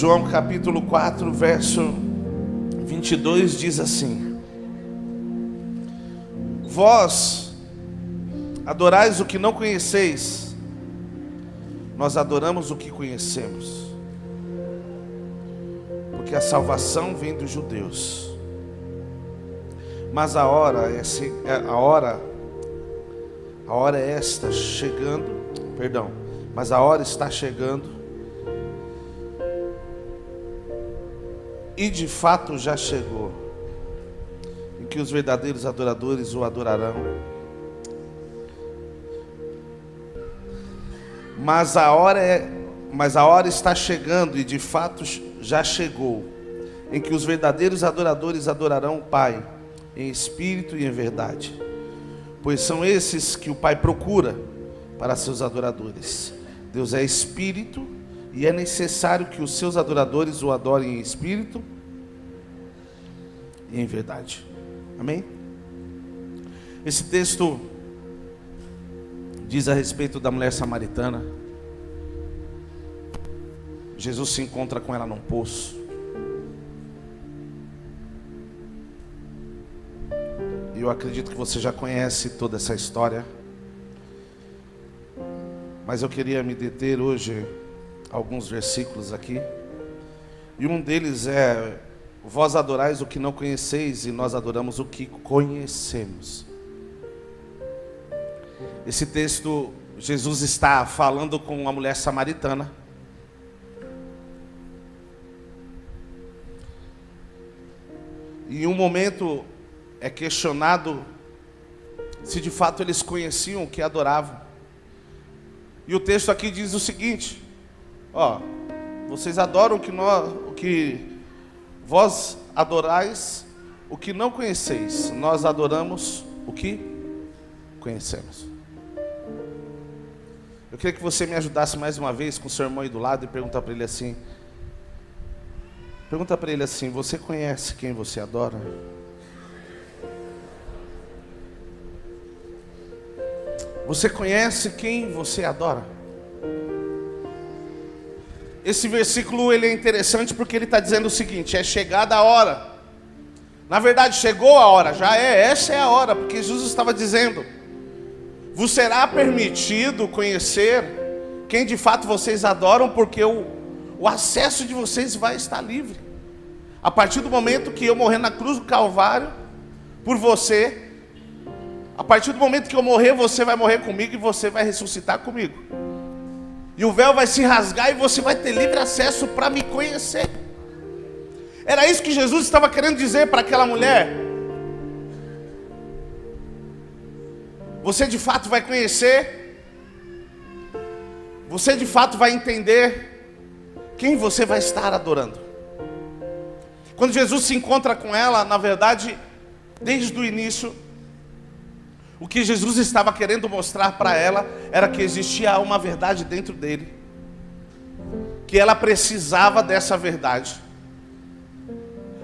João capítulo 4, verso 22 diz assim: Vós adorais o que não conheceis, nós adoramos o que conhecemos, porque a salvação vem dos judeus. Mas a hora está chegando, e de fato já chegou, em que os verdadeiros adoradores o adorarão. Mas a hora está chegando, e de fato já chegou, em que os verdadeiros adoradores adorarão o Pai em espírito e em verdade, pois são esses que o Pai procura para seus adoradores. Deus é espírito, e é necessário que os seus adoradores o adorem em espírito e em verdade. Amém? Esse texto diz a respeito da mulher samaritana. Jesus se encontra com ela num poço. E eu acredito que você já conhece toda essa história, mas eu queria me deter hoje alguns versículos aqui. E um deles é: vós adorais o que não conheceis, e nós adoramos o que conhecemos. Esse texto, Jesus está falando com uma mulher samaritana. E em um momento é questionado se de fato eles conheciam o que adoravam. E o texto aqui diz o seguinte: vocês adoram o que vós adorais o que não conheceis, nós adoramos o que conhecemos. Eu queria que você me ajudasse mais uma vez com o seu irmão aí do lado e perguntar para ele assim: você conhece quem você adora? Você conhece quem você adora? Esse versículo ele é interessante porque ele está dizendo o seguinte: é chegada a hora. Na verdade, chegou a hora, essa é a hora, porque Jesus estava dizendo: vos será permitido conhecer quem de fato vocês adoram, porque o acesso de vocês vai estar livre. A partir do momento que eu morrer na cruz do Calvário por você, a partir do momento que eu morrer, você vai morrer comigo e você vai ressuscitar comigo. E o véu vai se rasgar e você vai ter livre acesso para me conhecer. Era isso que Jesus estava querendo dizer para aquela mulher. Você de fato vai conhecer, você de fato vai entender quem você vai estar adorando. Quando Jesus se encontra com ela, na verdade, desde o início, o que Jesus estava querendo mostrar para ela era que existia uma verdade dentro dele, que ela precisava dessa verdade.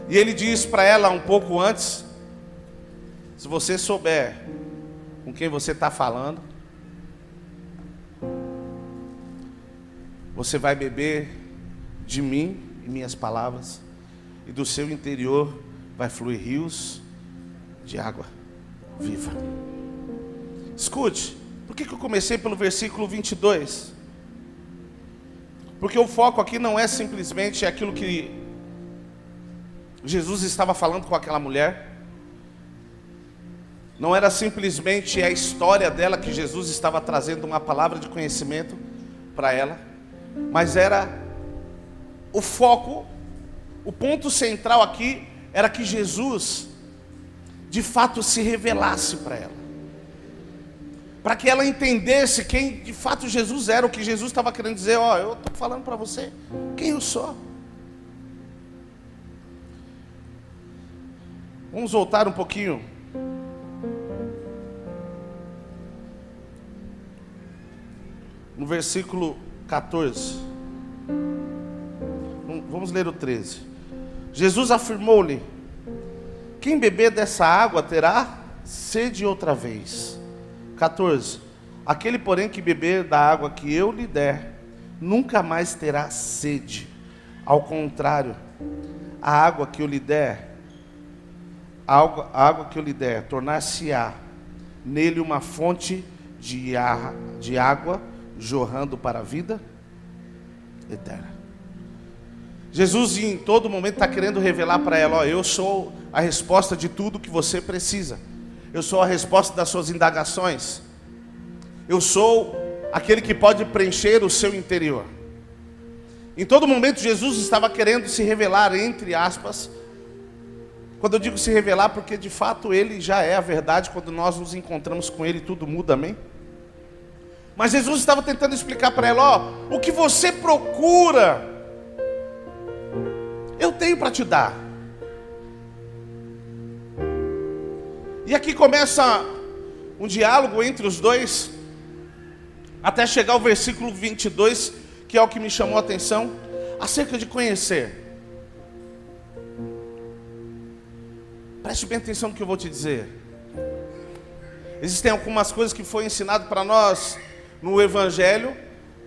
E ele diz para ela um pouco antes: se você souber com quem você está falando, você vai beber de mim e minhas palavras, e do seu interior vai fluir rios de água viva. Escute, por que eu comecei pelo versículo 22? Porque o foco aqui não é simplesmente aquilo que Jesus estava falando com aquela mulher. Não era simplesmente a história dela que Jesus estava trazendo uma palavra de conhecimento para ela, mas era o foco, o ponto central aqui era que Jesus de fato se revelasse para ela, para que ela entendesse quem de fato Jesus era, o que Jesus estava querendo dizer. Eu estou falando para você quem eu sou. Vamos voltar um pouquinho. No versículo 14. Vamos ler o 13. Jesus afirmou-lhe: quem beber dessa água terá sede outra vez. 14. Aquele, porém, que beber da água que eu lhe der, nunca mais terá sede. Ao contrário, a água que eu lhe der, a água que eu lhe der, tornar-se-á nele uma fonte de água jorrando para a vida eterna. Jesus em todo momento está querendo revelar para ela: ó, eu sou a resposta de tudo que você precisa. Eu sou a resposta das suas indagações. Eu sou aquele que pode preencher o seu interior. Em todo momento Jesus estava querendo se revelar, entre aspas. Quando eu digo se revelar, porque de fato Ele já é a verdade. Quando nós nos encontramos com Ele, tudo muda, amém? Mas Jesus estava tentando explicar para ela: ó, o que você procura, eu tenho para te dar. E aqui começa um diálogo entre os dois, até chegar ao versículo 22, que é o que me chamou a atenção, acerca de conhecer. Preste bem atenção no que eu vou te dizer. Existem algumas coisas que foi ensinado para nós no Evangelho,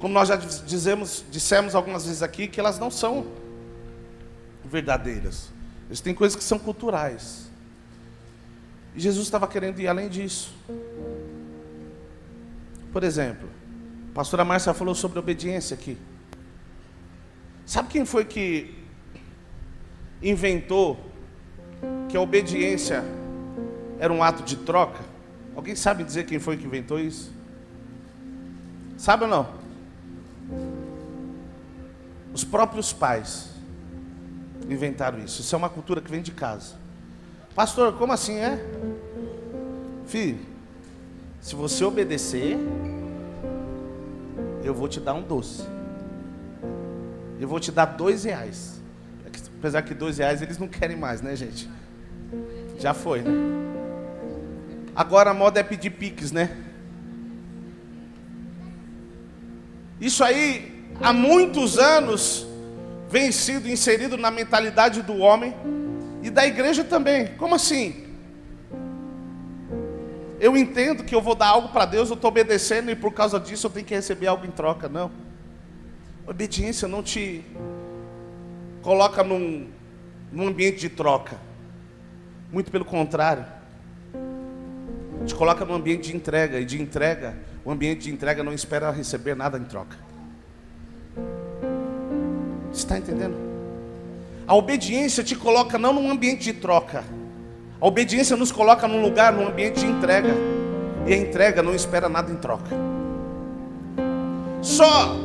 como nós já dissemos algumas vezes aqui, que elas não são verdadeiras. Existem coisas que são culturais. E Jesus estava querendo ir além disso. Por exemplo, a pastora Márcia falou sobre obediência aqui. Sabe quem foi que inventou que a obediência era um ato de troca? Alguém sabe dizer quem foi que inventou isso? Sabe ou não? Os próprios pais inventaram isso. Isso é uma cultura que vem de casa. Pastor, como assim é? Filho, se você obedecer, eu vou te dar um doce. Eu vou te dar R$2. Apesar que R$2 eles não querem mais, né, gente? Já foi, né? Agora a moda é pedir Pix, né? Isso aí, há muitos anos, vem sido inserido na mentalidade do homem e da igreja também. Como assim? Eu entendo que eu vou dar algo para Deus, eu estou obedecendo e por causa disso eu tenho que receber algo em troca. Não. Obediência não te coloca num ambiente de troca. Muito pelo contrário. Te coloca num ambiente de entrega. E de entrega, o ambiente de entrega não espera receber nada em troca. Você está entendendo? A obediência te coloca não num ambiente de troca. A obediência nos coloca num lugar, num ambiente de entrega. E a entrega não espera nada em troca. Só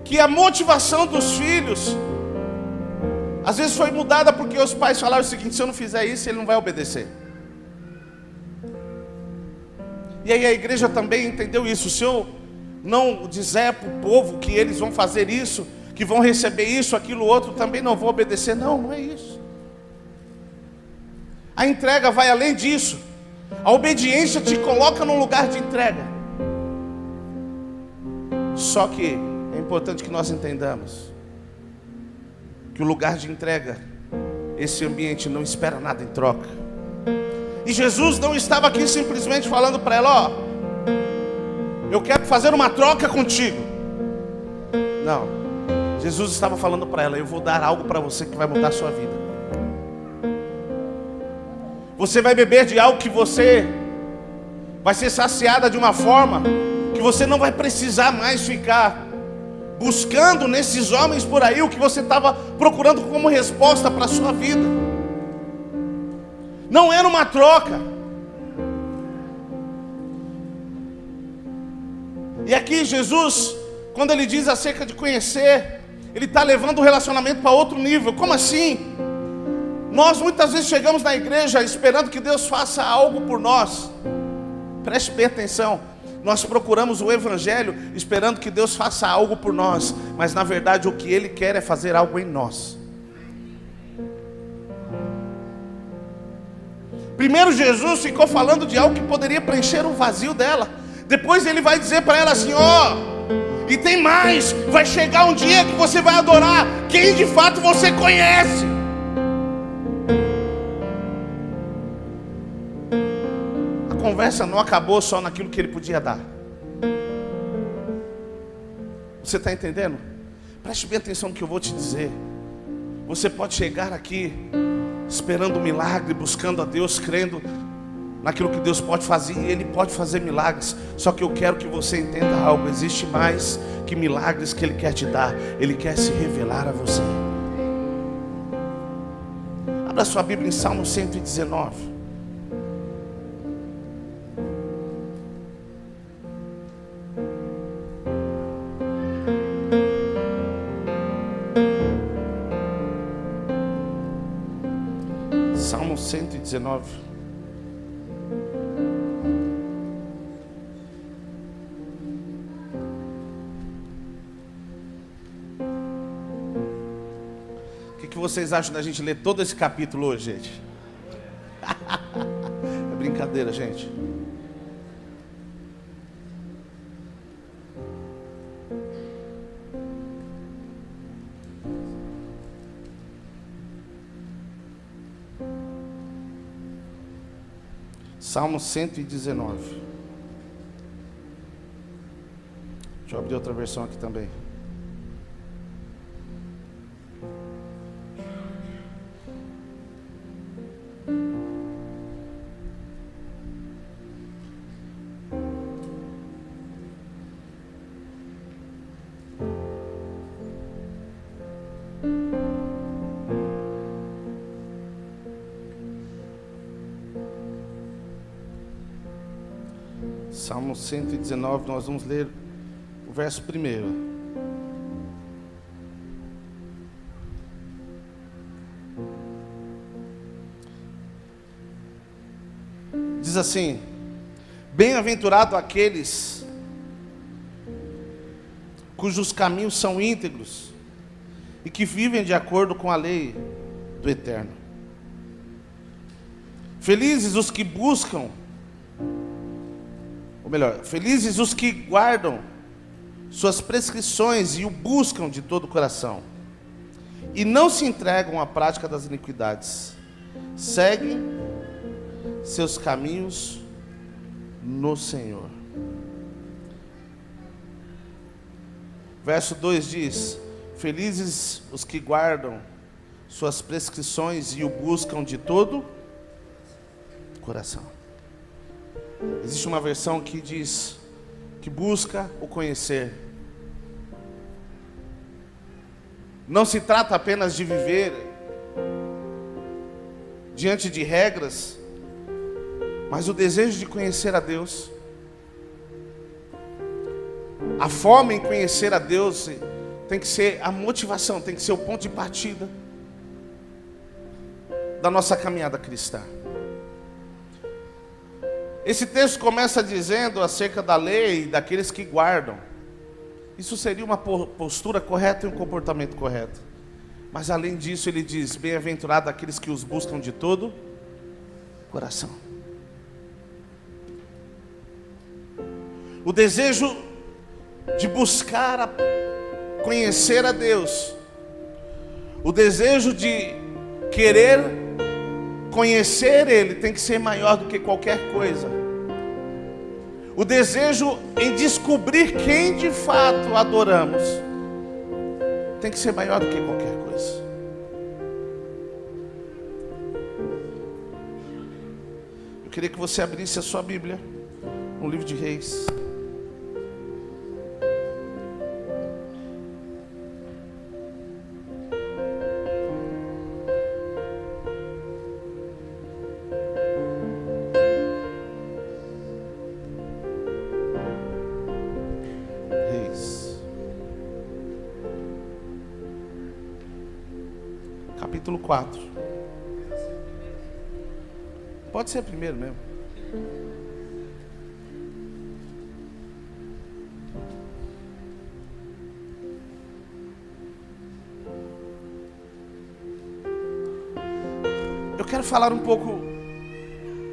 que a motivação dos filhos às vezes foi mudada porque os pais falaram o seguinte: se eu não fizer isso, ele não vai obedecer. E aí a igreja também entendeu isso. Se eu não disser para o povo que eles vão fazer isso, que vão receber isso, aquilo, outro, também não vou obedecer. Não, não é isso. A entrega vai além disso. A obediência te coloca num lugar de entrega. Só que é importante que nós entendamos que o lugar de entrega, esse ambiente não espera nada em troca. E Jesus não estava aqui simplesmente falando para ela: ó, eu quero fazer uma troca contigo. Não, Jesus estava falando para ela: eu vou dar algo para você que vai mudar a sua vida. Você vai beber de algo que você vai ser saciada de uma forma que você não vai precisar mais ficar buscando nesses homens por aí o que você estava procurando como resposta para a sua vida. Não era uma troca. E aqui Jesus, quando ele diz acerca de conhecer, ele está levando o relacionamento para outro nível. Como assim? Nós muitas vezes chegamos na igreja esperando que Deus faça algo por nós. Preste bem atenção. Nós procuramos o Evangelho esperando que Deus faça algo por nós, mas na verdade o que Ele quer é fazer algo em nós. Primeiro Jesus ficou falando de algo que poderia preencher o vazio dela. Depois Ele vai dizer para ela assim: ó, e tem mais, vai chegar um dia que você vai adorar quem de fato você conhece. A conversa não acabou só naquilo que ele podia dar. Você está entendendo? Preste bem atenção no que eu vou te dizer. Você pode chegar aqui esperando um milagre, buscando a Deus, crendo naquilo que Deus pode fazer, e Ele pode fazer milagres. Só que eu quero que você entenda algo: existe mais que milagres que Ele quer te dar. Ele quer se revelar a você. Abra sua Bíblia em Salmo 119. Salmo 119. O que vocês acham da gente ler todo esse capítulo hoje, gente? É brincadeira, gente. Salmo 119. Deixa eu abrir outra versão aqui também. Salmo 119, nós vamos ler o verso 1. Diz assim: bem-aventurado aqueles cujos caminhos são íntegros e que vivem de acordo com a lei do Eterno. Felizes os que buscam, ou melhor, felizes os que guardam suas prescrições e o buscam de todo o coração, e não se entregam à prática das iniquidades, seguem seus caminhos no Senhor. Verso 2 diz: felizes os que guardam suas prescrições e o buscam de todo o coração. Existe uma versão que diz que busca o conhecer. Não se trata apenas de viver diante de regras, mas o desejo de conhecer a Deus. A fome em conhecer a Deus tem que ser a motivação, tem que ser o ponto de partida da nossa caminhada cristã. Esse texto começa dizendo acerca da lei, daqueles que guardam. Isso seria uma postura correta e um comportamento correto. Mas além disso ele diz: bem-aventurado aqueles que os buscam de todo o coração. O desejo de buscar conhecer a Deus, o desejo de querer conhecer Ele tem que ser maior do que qualquer coisa. O desejo em descobrir quem de fato adoramos tem que ser maior do que qualquer coisa. Eu queria que você abrisse a sua Bíblia no livro de Reis. Capítulo 4. Pode ser primeiro mesmo. Eu quero falar um pouco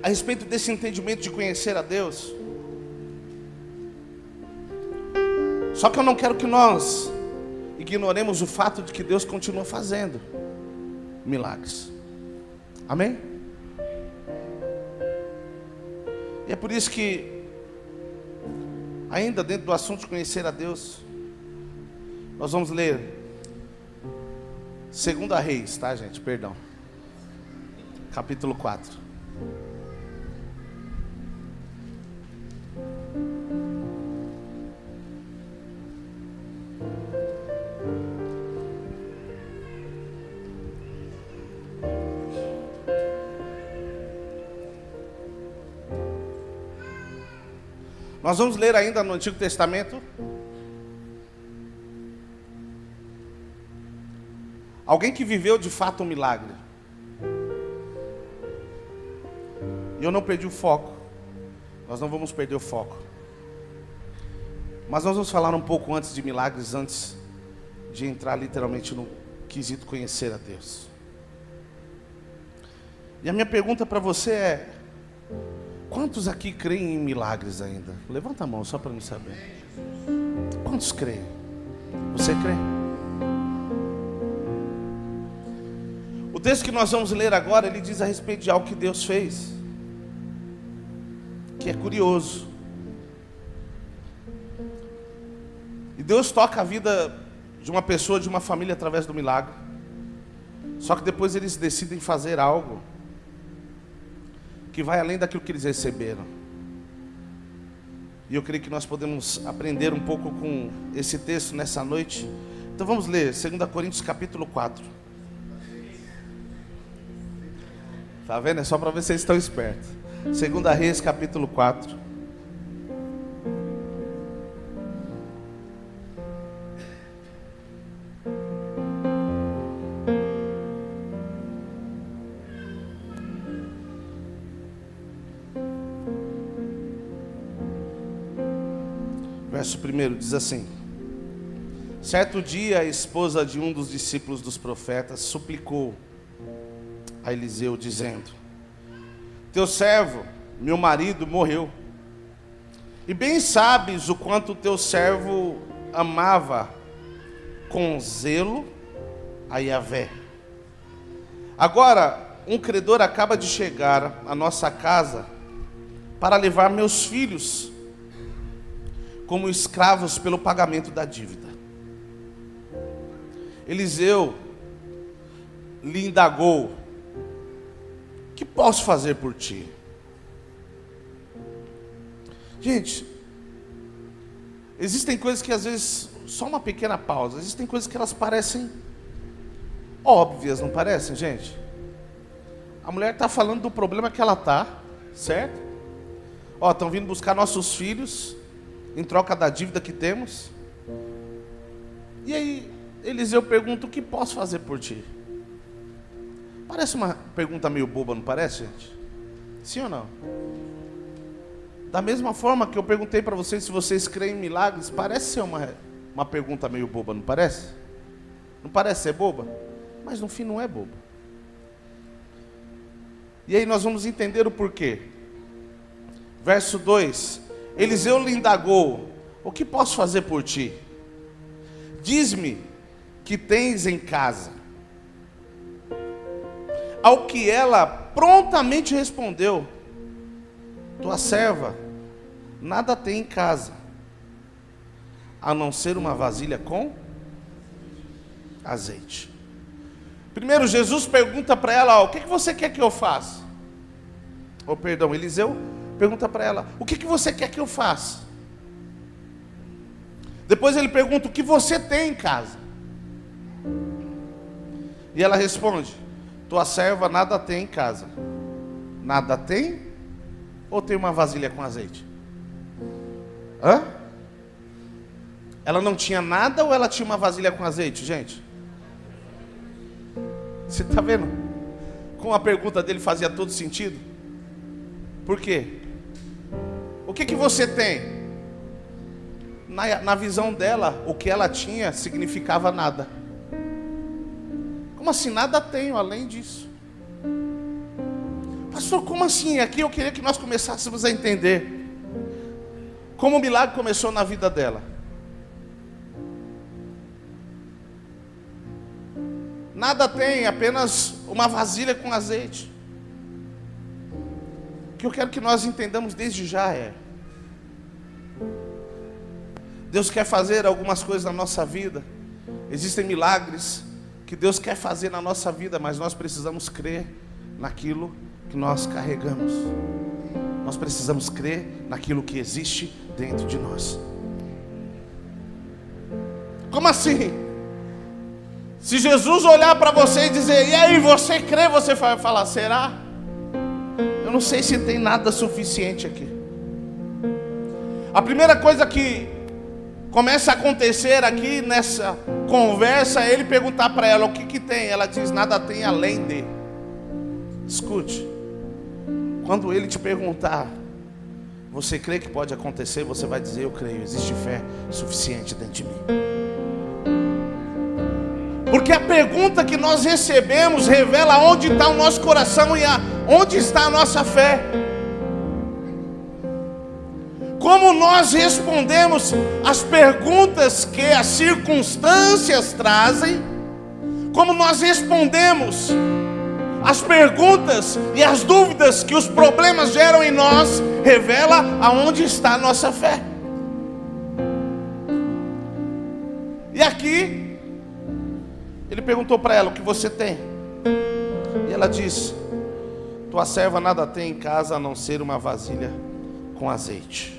a respeito desse entendimento de conhecer a Deus. Só que eu não quero que nós ignoremos o fato de que Deus continua fazendo milagres. Amém? E é por isso que, ainda dentro do assunto de conhecer a Deus, nós vamos ler Segunda Reis, tá, gente? Perdão. Capítulo 4. Nós vamos ler ainda no Antigo Testamento. Alguém que viveu de fato um milagre. E eu não perdi o foco. Nós não vamos perder o foco. Mas nós vamos falar um pouco antes de milagres, antes de entrar literalmente no quesito conhecer a Deus. E a minha pergunta para você é: quantos aqui creem em milagres ainda? Levanta a mão só para me saber. Quantos creem? Você crê? O texto que nós vamos ler agora, ele diz a respeito de algo que Deus fez, que é curioso. E Deus toca a vida de uma pessoa, de uma família através do milagre. Só que depois eles decidem fazer algo que vai além daquilo que eles receberam. E eu creio que nós podemos aprender um pouco com esse texto nessa noite. Então vamos ler 2 Coríntios capítulo 4. Tá vendo? É só para ver se vocês estão espertos. 2 Reis capítulo 4. Verso 1 diz assim: certo dia a esposa de um dos discípulos dos profetas suplicou a Eliseu dizendo: teu servo, meu marido, morreu, e bem sabes o quanto teu servo amava com zelo a Yahvé. Agora um credor acaba de chegar à nossa casa para levar meus filhos como escravos pelo pagamento da dívida. Eliseu lhe indagou: o que posso fazer por ti? Gente, existem coisas que às vezes, só uma pequena pausa, existem coisas que elas parecem óbvias, não parecem, gente? A mulher está falando do problema que ela está, certo? Ó, estão vindo buscar nossos filhos em troca da dívida que temos. E aí Eliseu pergunta: o que posso fazer por ti? Parece uma pergunta meio boba, não parece, gente? Sim ou não? Da mesma forma que eu perguntei para vocês se vocês creem em milagres, parece ser uma pergunta meio boba, não parece? Não parece ser boba? Mas no fim não é boba. E aí nós vamos entender o porquê. Verso 2: Eliseu lhe indagou: o que posso fazer por ti? Diz-me que tens em casa. Ao que ela prontamente respondeu: tua serva nada tem em casa, a não ser uma vasilha com azeite. Primeiro Jesus pergunta para ela: o que você quer que eu faça? Eliseu pergunta para ela: o que você quer que eu faça? Depois ele pergunta: o que você tem em casa? E ela responde: tua serva nada tem em casa. Nada tem? Ou tem uma vasilha com azeite? Hã? Ela não tinha nada ou ela tinha uma vasilha com azeite, gente? Você está vendo? Como a pergunta dele fazia todo sentido? Por quê? O que você tem? Na visão dela, o que ela tinha significava nada. Como assim? Nada tenho além disso. Pastor, como assim? Aqui eu queria que nós começássemos a entender como o milagre começou na vida dela. Nada tem, apenas uma vasilha com azeite. O que eu quero que nós entendamos desde já é: Deus quer fazer algumas coisas na nossa vida. Existem milagres que Deus quer fazer na nossa vida, mas nós precisamos crer naquilo que nós carregamos. Nós precisamos crer naquilo que existe dentro de nós. Como assim? Se Jesus olhar para você e dizer, e aí, você crê? Você vai falar, será? Eu não sei se tem nada suficiente aqui. A primeira coisa que começa a acontecer aqui nessa conversa é ele perguntar para ela o que tem. Ela diz, nada tem além de. Escute, quando ele te perguntar, você crê que pode acontecer? Você vai dizer, eu creio, existe fé suficiente dentro de mim. Porque a pergunta que nós recebemos revela onde está o nosso coração e onde está a nossa fé. Como nós respondemos as perguntas que as circunstâncias trazem, como nós respondemos as perguntas e as dúvidas que os problemas geram em nós, revela aonde está a nossa fé. E aqui ele perguntou para ela, o que você tem? E ela disse, tua serva nada tem em casa a não ser uma vasilha com azeite.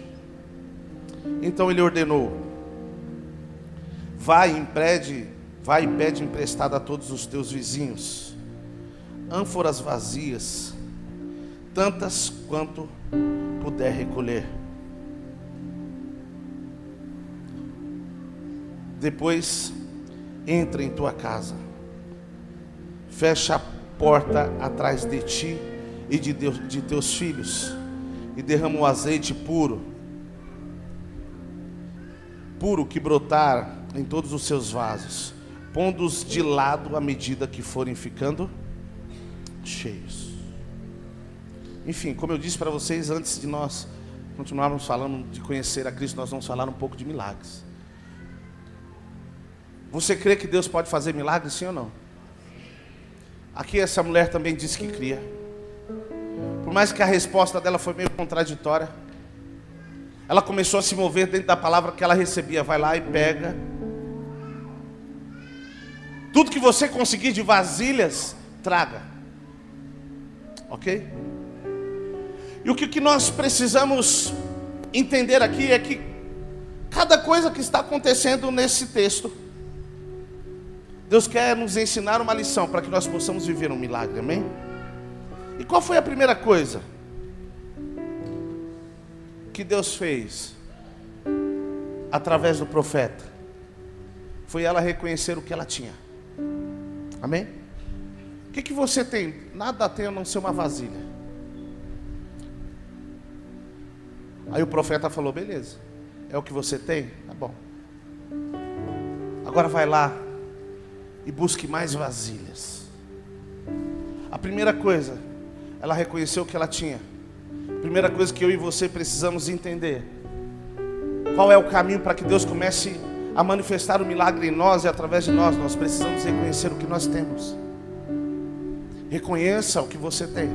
Então ele ordenou, vai e pede emprestado a todos os teus vizinhos ânforas vazias, tantas quanto puder recolher. Depois entra em tua casa, fecha a porta atrás de ti e de teus filhos, e derrama o azeite puro que brotar em todos os seus vasos, pondo-os de lado à medida que forem ficando cheios. Enfim, como eu disse para vocês, antes de nós continuarmos falando de conhecer a Cristo, nós vamos falar um pouco de milagres. Você crê que Deus pode fazer milagres, sim ou não? Aqui essa mulher também disse que cria. Por mais que a resposta dela foi meio contraditória, ela começou a se mover dentro da palavra que ela recebia. Vai lá e pega tudo que você conseguir de vasilhas, traga. Ok? E o que nós precisamos entender aqui é que cada coisa que está acontecendo nesse texto, Deus quer nos ensinar uma lição para que nós possamos viver um milagre, amém? E qual foi a primeira coisa que Deus fez através do profeta? Foi ela reconhecer o que ela tinha, amém? O que você tem? Nada tem a não ser uma vasilha. Aí o profeta falou, beleza, é o que você tem? Tá bom. Agora vai lá e busque mais vasilhas. A primeira coisa, ela reconheceu o que ela tinha. A primeira coisa que eu e você precisamos entender, qual é o caminho para que Deus comece a manifestar o milagre em nós e através de nós. Nós precisamos reconhecer o que nós temos. Reconheça o que você tem.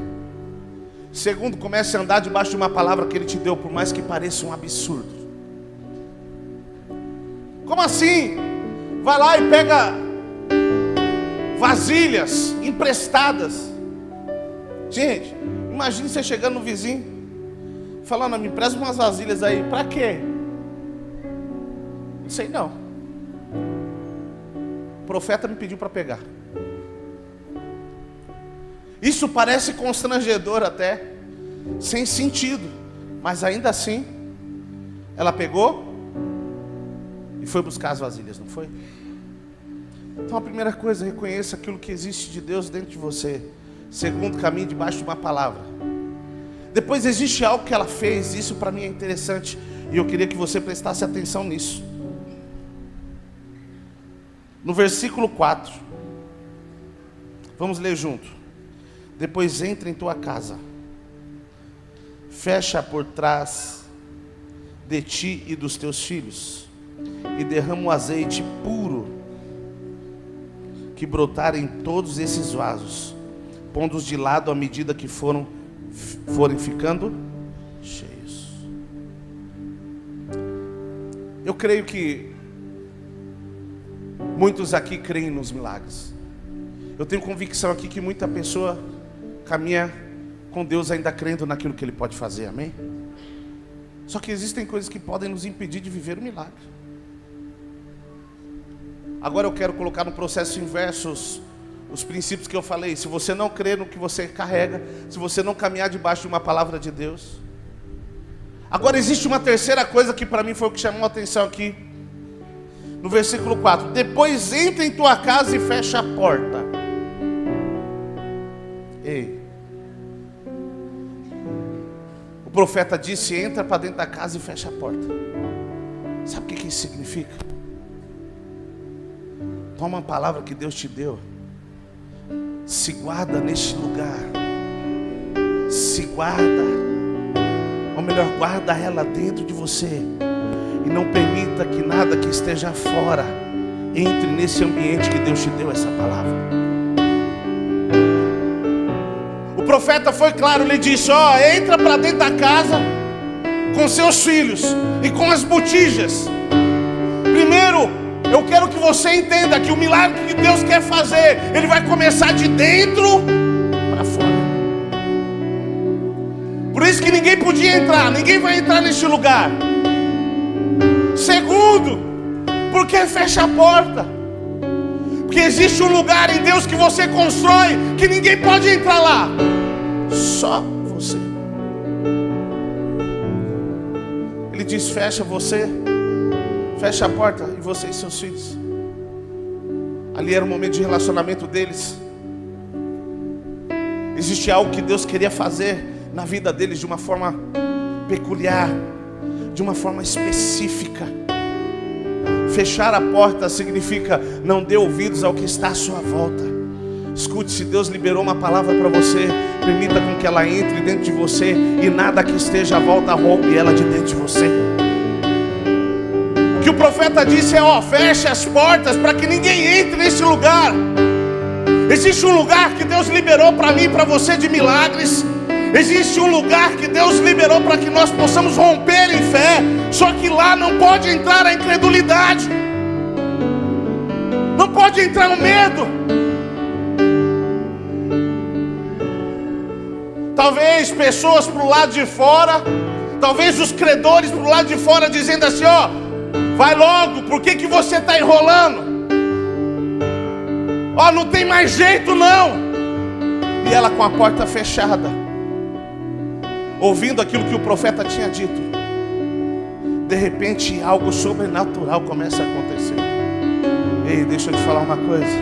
Segundo, comece a andar debaixo de uma palavra que Ele te deu, por mais que pareça um absurdo. Como assim? Vai lá e pega vasilhas emprestadas. Gente, imagine você chegando no vizinho, falando, me empresta umas vasilhas aí. Para quê? Não sei não. O profeta me pediu para pegar. Isso parece constrangedor até, sem sentido, mas ainda assim, ela pegou e foi buscar as vasilhas, não foi? Então a primeira coisa, reconheça aquilo que existe de Deus dentro de você. Segundo, caminhe debaixo de uma palavra. Depois existe algo que ela fez, isso para mim é interessante, e eu queria que você prestasse atenção nisso. No versículo 4, vamos ler junto. Depois entra em tua casa, fecha por trás de ti e dos teus filhos, e derrama o azeite puro que brotar em todos esses vasos, pondo-os de lado à medida que forem ficando cheios. Eu creio que muitos aqui creem nos milagres. Eu tenho convicção aqui que muita pessoa caminha com Deus ainda crendo naquilo que Ele pode fazer, amém? Só que existem coisas que podem nos impedir de viver o milagre. Agora eu quero colocar no processo inverso os princípios que eu falei. Se você não crer no que você carrega, se você não caminhar debaixo de uma palavra de Deus. Agora existe uma terceira coisa que para mim foi o que chamou a atenção aqui. No versículo 4. Depois entra em tua casa e fecha a porta. Ei. O profeta disse, entra para dentro da casa e fecha a porta. Sabe o que isso significa? Toma a palavra que Deus te deu. Se guarda neste lugar. Se guarda. Ou melhor, guarda ela dentro de você. E não permita que nada que esteja fora entre nesse ambiente que Deus te deu essa palavra. O profeta foi claro, ele disse, entra para dentro da casa com seus filhos e com as botijas. Primeiro, eu quero que você entenda que o milagre que Deus quer fazer, Ele vai começar de dentro para fora. Por isso que ninguém podia entrar, ninguém vai entrar neste lugar. Segundo, porque fecha a porta. Porque existe um lugar em Deus que você constrói, que ninguém pode entrar lá. Só você. Ele diz, fecha você. Fecha a porta, e você e seus filhos. Ali era o momento de relacionamento deles. Existe algo que Deus queria fazer na vida deles de uma forma peculiar, de uma forma específica. Fechar a porta significa não dê ouvidos ao que está à sua volta. Escute, se Deus liberou uma palavra para você, permita com que ela entre dentro de você e nada que esteja à volta roube ela de dentro de você. O que o profeta disse é, feche as portas para que ninguém entre nesse lugar. Existe um lugar que Deus liberou para mim e para você de milagres. Existe um lugar que Deus liberou para que nós possamos romper em fé. Só que lá não pode entrar a incredulidade. Não pode entrar o medo. Talvez pessoas para o lado de fora, talvez os credores para o lado de fora dizendo assim, vai logo, por que você está enrolando? Não tem mais jeito não. E ela com a porta fechada, ouvindo aquilo que o profeta tinha dito. De repente algo sobrenatural começa a acontecer. Ei, deixa eu te falar uma coisa.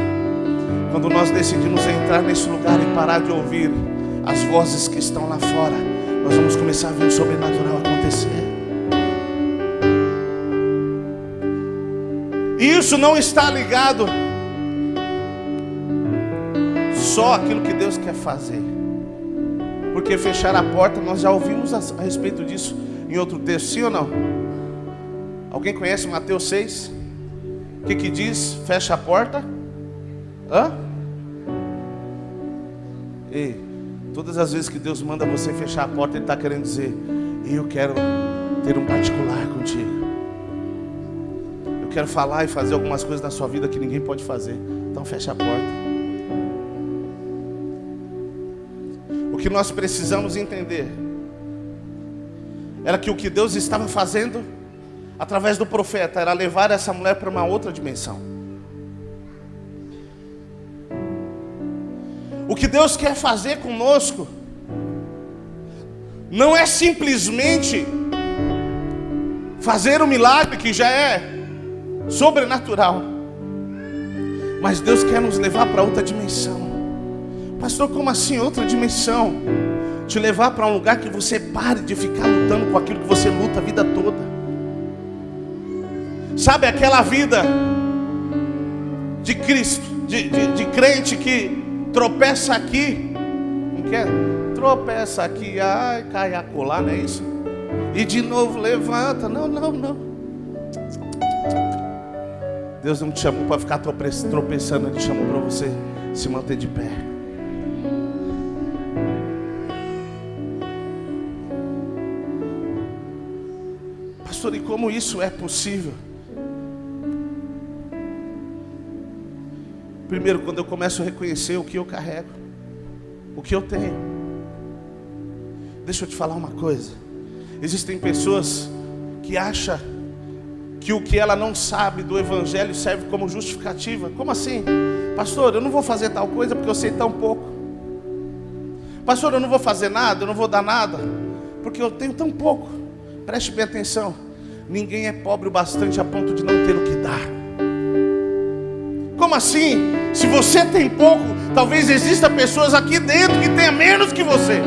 Quando nós decidimos entrar nesse lugar e parar de ouvir as vozes que estão lá fora, nós vamos começar a ver o sobrenatural acontecer. E isso não está ligado só àquilo que Deus quer fazer. Porque fechar a porta, nós já ouvimos a respeito disso em outro texto, sim ou não? Alguém conhece Mateus 6? O que diz? Fecha a porta. Ei, todas as vezes que Deus manda você fechar a porta, Ele está querendo dizer, eu quero ter um particular contigo. Eu quero falar e fazer algumas coisas na sua vida que ninguém pode fazer. Então fecha a porta. O que nós precisamos entender era que o que Deus estava fazendo através do profeta era levar essa mulher para uma outra dimensão. O que Deus quer fazer conosco não é simplesmente fazer um milagre que já é sobrenatural, mas Deus quer nos levar para outra dimensão. Pastor, como assim outra dimensão? Te levar para um lugar que você pare de ficar lutando com aquilo que você luta a vida toda. Sabe aquela vida de Cristo, de crente que tropeça aqui, não quer? Tropeça aqui, cai acolá, não é isso? E de novo levanta, não. Deus não te chamou para ficar tropeçando, Ele chamou para você se manter de pé. Pastor, e como isso é possível? Primeiro, quando eu começo a reconhecer o que eu carrego, o que eu tenho. Deixa eu te falar uma coisa. Existem pessoas que acham que o que ela não sabe do Evangelho serve como justificativa. Como assim? Pastor, eu não vou fazer tal coisa porque eu sei tão pouco. Pastor, eu não vou fazer nada, eu não vou dar nada porque eu tenho tão pouco. Preste bem atenção. Ninguém é pobre o bastante a ponto de não ter o que dar. Como assim? Se você tem pouco, talvez exista pessoas aqui dentro que tenham menos que você.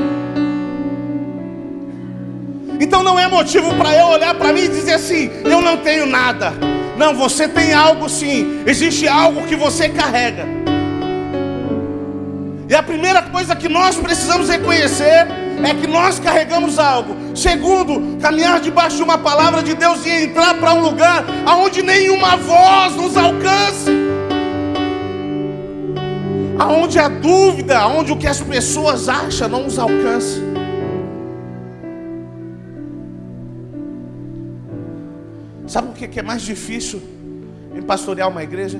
Então não é motivo para eu olhar para mim e dizer assim: eu não tenho nada. Não, você tem algo sim. Existe algo que você carrega. E a primeira coisa que nós precisamos reconhecer é que nós carregamos algo. Segundo, caminhar debaixo de uma palavra de Deus e entrar para um lugar aonde nenhuma voz nos alcance, aonde a dúvida, aonde o que as pessoas acham não nos alcance. Sabe o que é mais difícil em pastorear uma igreja?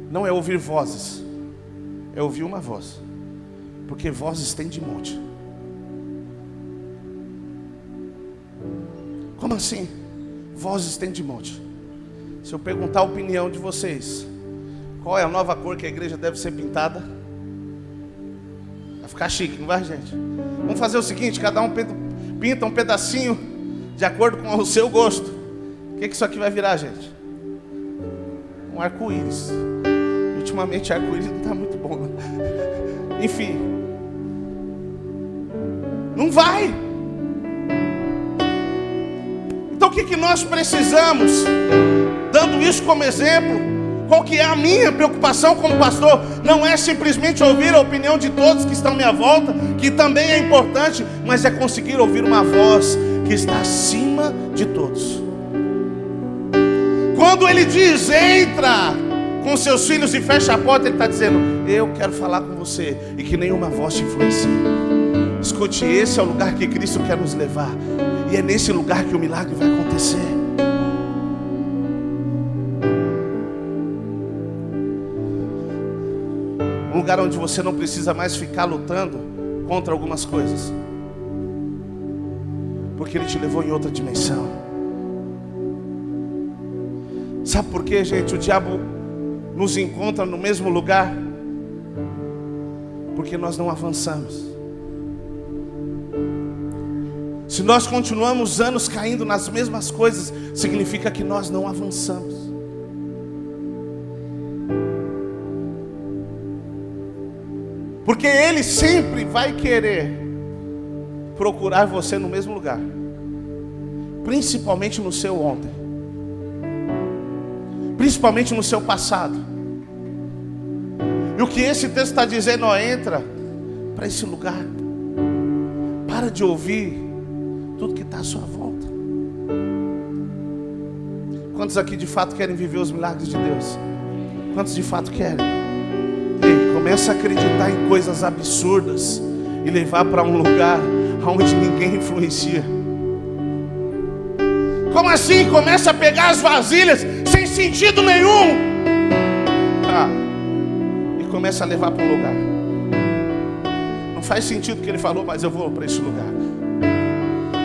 Não é ouvir vozes, é ouvir uma voz. Porque vozes tem de monte. Como assim? Vozes tem de monte. Se eu perguntar a opinião de vocês, qual é a nova cor que a igreja deve ser pintada? Vai ficar chique, não vai, gente? Vamos fazer o seguinte: cada um pinta um pedacinho de acordo com o seu gosto. O que isso aqui vai virar, gente? Um arco-íris. Ultimamente arco-íris não está muito bom, né? Enfim, não vai. Então o que nós precisamos? Dando isso como exemplo, qual que é a minha preocupação como pastor? Não é simplesmente ouvir a opinião de todos que estão à minha volta, que também é importante, mas é conseguir ouvir uma voz que está acima de todos. Quando ele diz: entra com seus filhos e fecha a porta, ele está dizendo: eu quero falar com você, e que nenhuma voz te influencie. Escute, esse é o lugar que Cristo quer nos levar, e é nesse lugar que o milagre vai acontecer. Um lugar onde você não precisa mais ficar lutando contra algumas coisas, porque Ele te levou em outra dimensão. Sabe por quê, gente? O diabo nos encontra no mesmo lugar porque nós não avançamos. Se nós continuamos anos caindo nas mesmas coisas, significa que nós não avançamos. Porque ele sempre vai querer procurar você no mesmo lugar, principalmente no seu ontem, principalmente no seu passado. E o que esse texto está dizendo: ó, entra para esse lugar, para de ouvir tudo que está à sua volta. Quantos aqui de fato querem viver os milagres de Deus? Quantos de fato querem? Ei, começa a acreditar em coisas absurdas e levar para um lugar onde ninguém influencia. Como assim? Começa a pegar as vasilhas sem sentido nenhum, e começa a levar para um lugar. Não faz sentido o que ele falou, mas eu vou para esse lugar.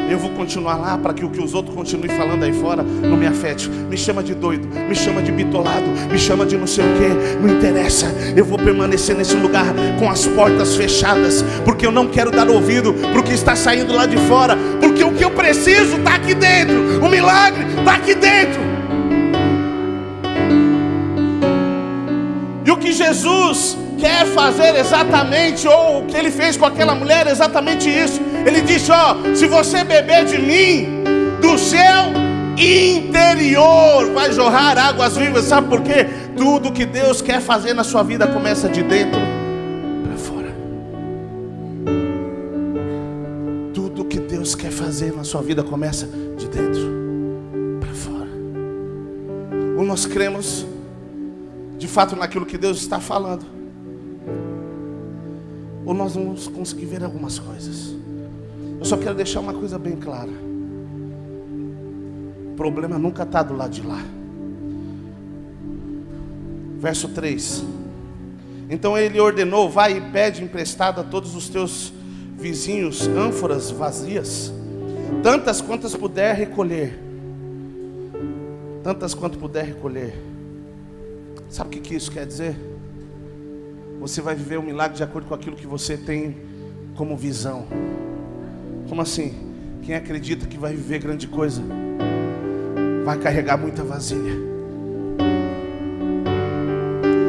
Eu vou continuar lá para que o que os outros continuem falando aí fora não me afete. Me chama de doido, me chama de bitolado, me chama de não sei o que, não interessa. Eu vou permanecer nesse lugar com as portas fechadas, porque eu não quero dar ouvido para o que está saindo lá de fora, porque o que eu preciso está aqui dentro. O milagre está aqui dentro. E o que Jesus quer fazer exatamente, ou o que ele fez com aquela mulher, é exatamente isso. Ele disse: ó, se você beber de mim, do seu interior vai jorrar águas vivas. Sabe por quê? Tudo que Deus quer fazer na sua vida começa de dentro para fora. Tudo que Deus quer fazer na sua vida começa de dentro para fora. Ou nós cremos de fato naquilo que Deus está falando, ou nós não vamos conseguir ver algumas coisas. Eu só quero deixar uma coisa bem clara: o problema nunca está do lado de lá. Verso 3. Então ele ordenou: vai e pede emprestado a todos os teus vizinhos ânforas vazias, tantas quantas puder recolher. Tantas quanto puder recolher. Sabe o que isso quer dizer? Você vai viver um milagre de acordo com aquilo que você tem como visão. Como assim? Quem acredita que vai viver grande coisa vai carregar muita vasilha.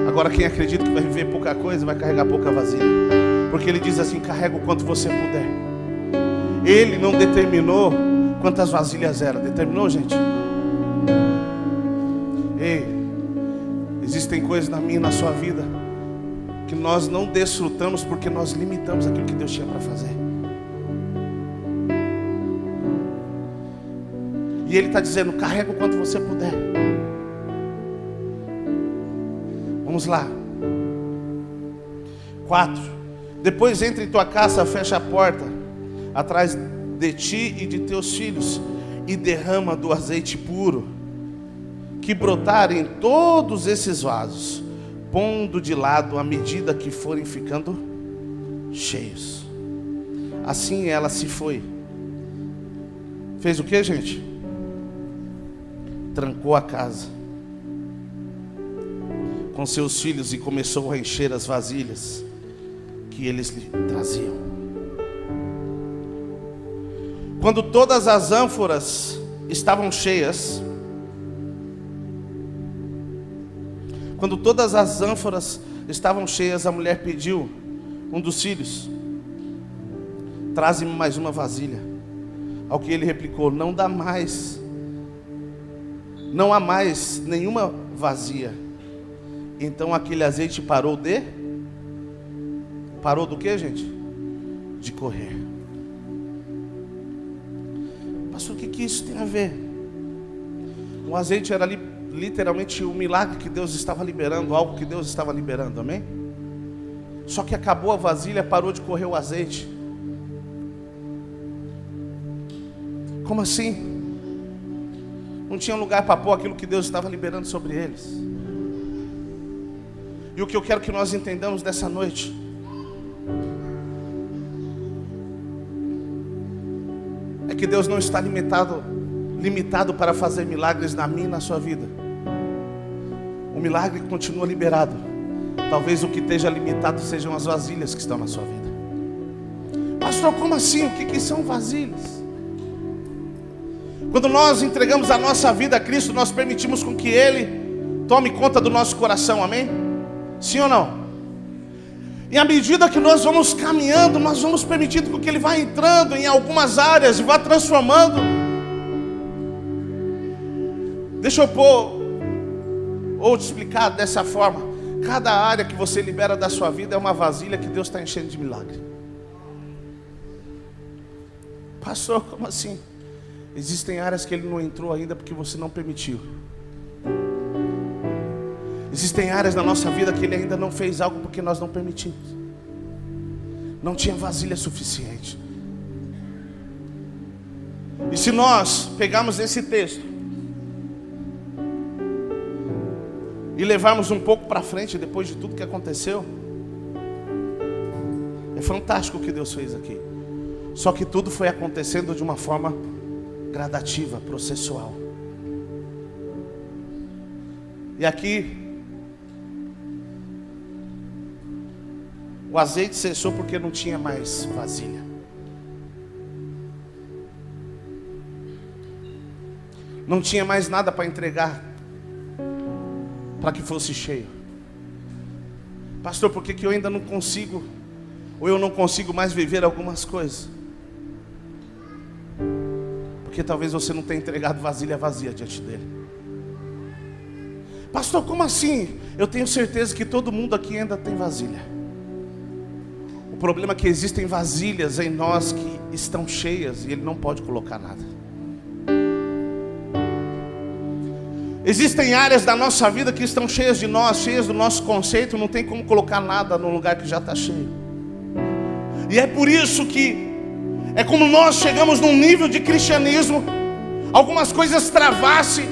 Agora quem acredita que vai viver pouca coisa vai carregar pouca vasilha. Porque ele diz assim: carrega o quanto você puder. Ele não determinou quantas vasilhas eram. Determinou, gente? Ei, existem coisas na minha e na sua vida que nós não desfrutamos porque nós limitamos aquilo que Deus tinha para fazer. E Ele está dizendo: carrega o quanto você puder. Vamos lá. 4. Depois entra em tua casa, fecha a porta atrás de ti e de teus filhos, e derrama do azeite puro que brotar em todos esses vasos, pondo de lado à medida que forem ficando cheios. Assim ela se foi. Fez o que, gente? Trancou a casa com seus filhos e começou a encher as vasilhas que eles lhe traziam. Quando todas as ânforas estavam cheias, a mulher pediu um dos filhos: traze-me mais uma vasilha. Ao que ele replicou: não há mais nenhuma vazia. Então aquele azeite parou do que, gente? De correr. Pastor, o que isso tem a ver? O azeite era literalmente um milagre que Deus estava liberando, algo que Deus estava liberando, amém? Só que acabou a vasilha, parou de correr o azeite. Como assim? Não tinha lugar para pôr aquilo que Deus estava liberando sobre eles. E o que eu quero que nós entendamos dessa noite é que Deus não está limitado para fazer milagres na minha e na sua vida. O milagre continua liberado. Talvez o que esteja limitado sejam as vasilhas que estão na sua vida. Pastor, como assim? O que são vasilhas? Quando nós entregamos a nossa vida a Cristo, nós permitimos com que Ele tome conta do nosso coração, amém? Sim ou não? E à medida que nós vamos caminhando, nós vamos permitindo com que Ele vá entrando em algumas áreas e vá transformando. Deixa eu te explicar dessa forma. Cada área que você libera da sua vida é uma vasilha que Deus está enchendo de milagre. Pastor, como assim? Existem áreas que Ele não entrou ainda porque você não permitiu. Existem áreas na nossa vida que Ele ainda não fez algo porque nós não permitimos. Não tinha vasilha suficiente. E se nós pegarmos esse texto e levarmos um pouco para frente, depois de tudo que aconteceu, é fantástico o que Deus fez aqui. Só que tudo foi acontecendo de uma forma gradativa, processual. E aqui o azeite cessou porque não tinha mais vasilha. Não tinha mais nada para entregar para que fosse cheio. Pastor, por que eu ainda não consigo, ou eu não consigo mais viver algumas coisas? Porque talvez você não tenha entregado vasilha vazia diante dele. Pastor, como assim? Eu tenho certeza que todo mundo aqui ainda tem vasilha. O problema é que existem vasilhas em nós que estão cheias e Ele não pode colocar nada. Existem áreas da nossa vida que estão cheias de nós, cheias do nosso conceito, não tem como colocar nada no lugar que já está cheio. E é por isso que é como nós chegamos num nível de cristianismo, algumas coisas travassem,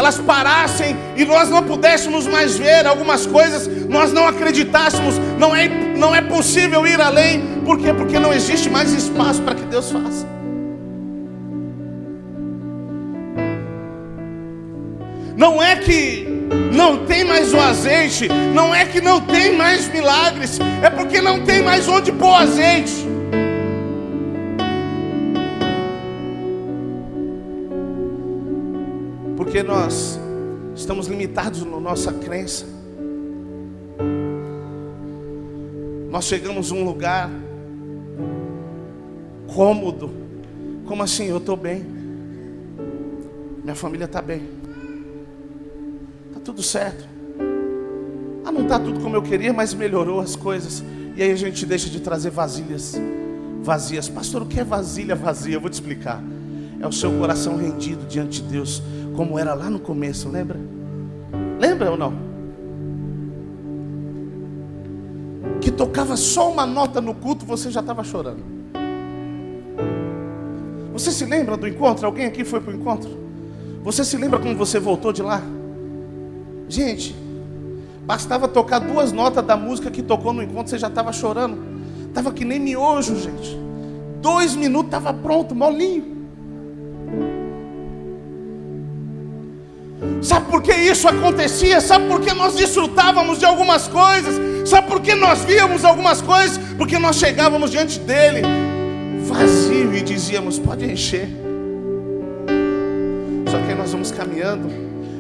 elas parassem e nós não pudéssemos mais ver algumas coisas, nós não acreditássemos, não é possível ir além. Por quê? Porque não existe mais espaço para que Deus faça. Não é que não tem mais o azeite, não é que não tem mais milagres, é porque não tem mais onde pôr azeite. Porque nós estamos limitados na nossa crença. Nós chegamos a um lugar cômodo. Como assim? Eu estou bem, minha família está bem, está tudo certo. Não está tudo como eu queria, mas melhorou as coisas. E aí a gente deixa de trazer vasilhas vazias. Pastor, o que é vasilha vazia? Eu vou te explicar. É o seu coração rendido diante de Deus, como era lá no começo, lembra? Lembra ou não? Que tocava só uma nota no culto, você já estava chorando. Você se lembra do encontro? Alguém aqui foi para o encontro? Você se lembra como você voltou de lá? Gente, bastava tocar 2 notas da música que tocou no encontro, você já estava chorando. Estava que nem miojo, gente. 2 minutos estava pronto, molinho. Sabe por que isso acontecia? Sabe por que nós desfrutávamos de algumas coisas? Sabe por que nós víamos algumas coisas? Porque nós chegávamos diante dele vazio e dizíamos: pode encher. Só que aí nós vamos caminhando,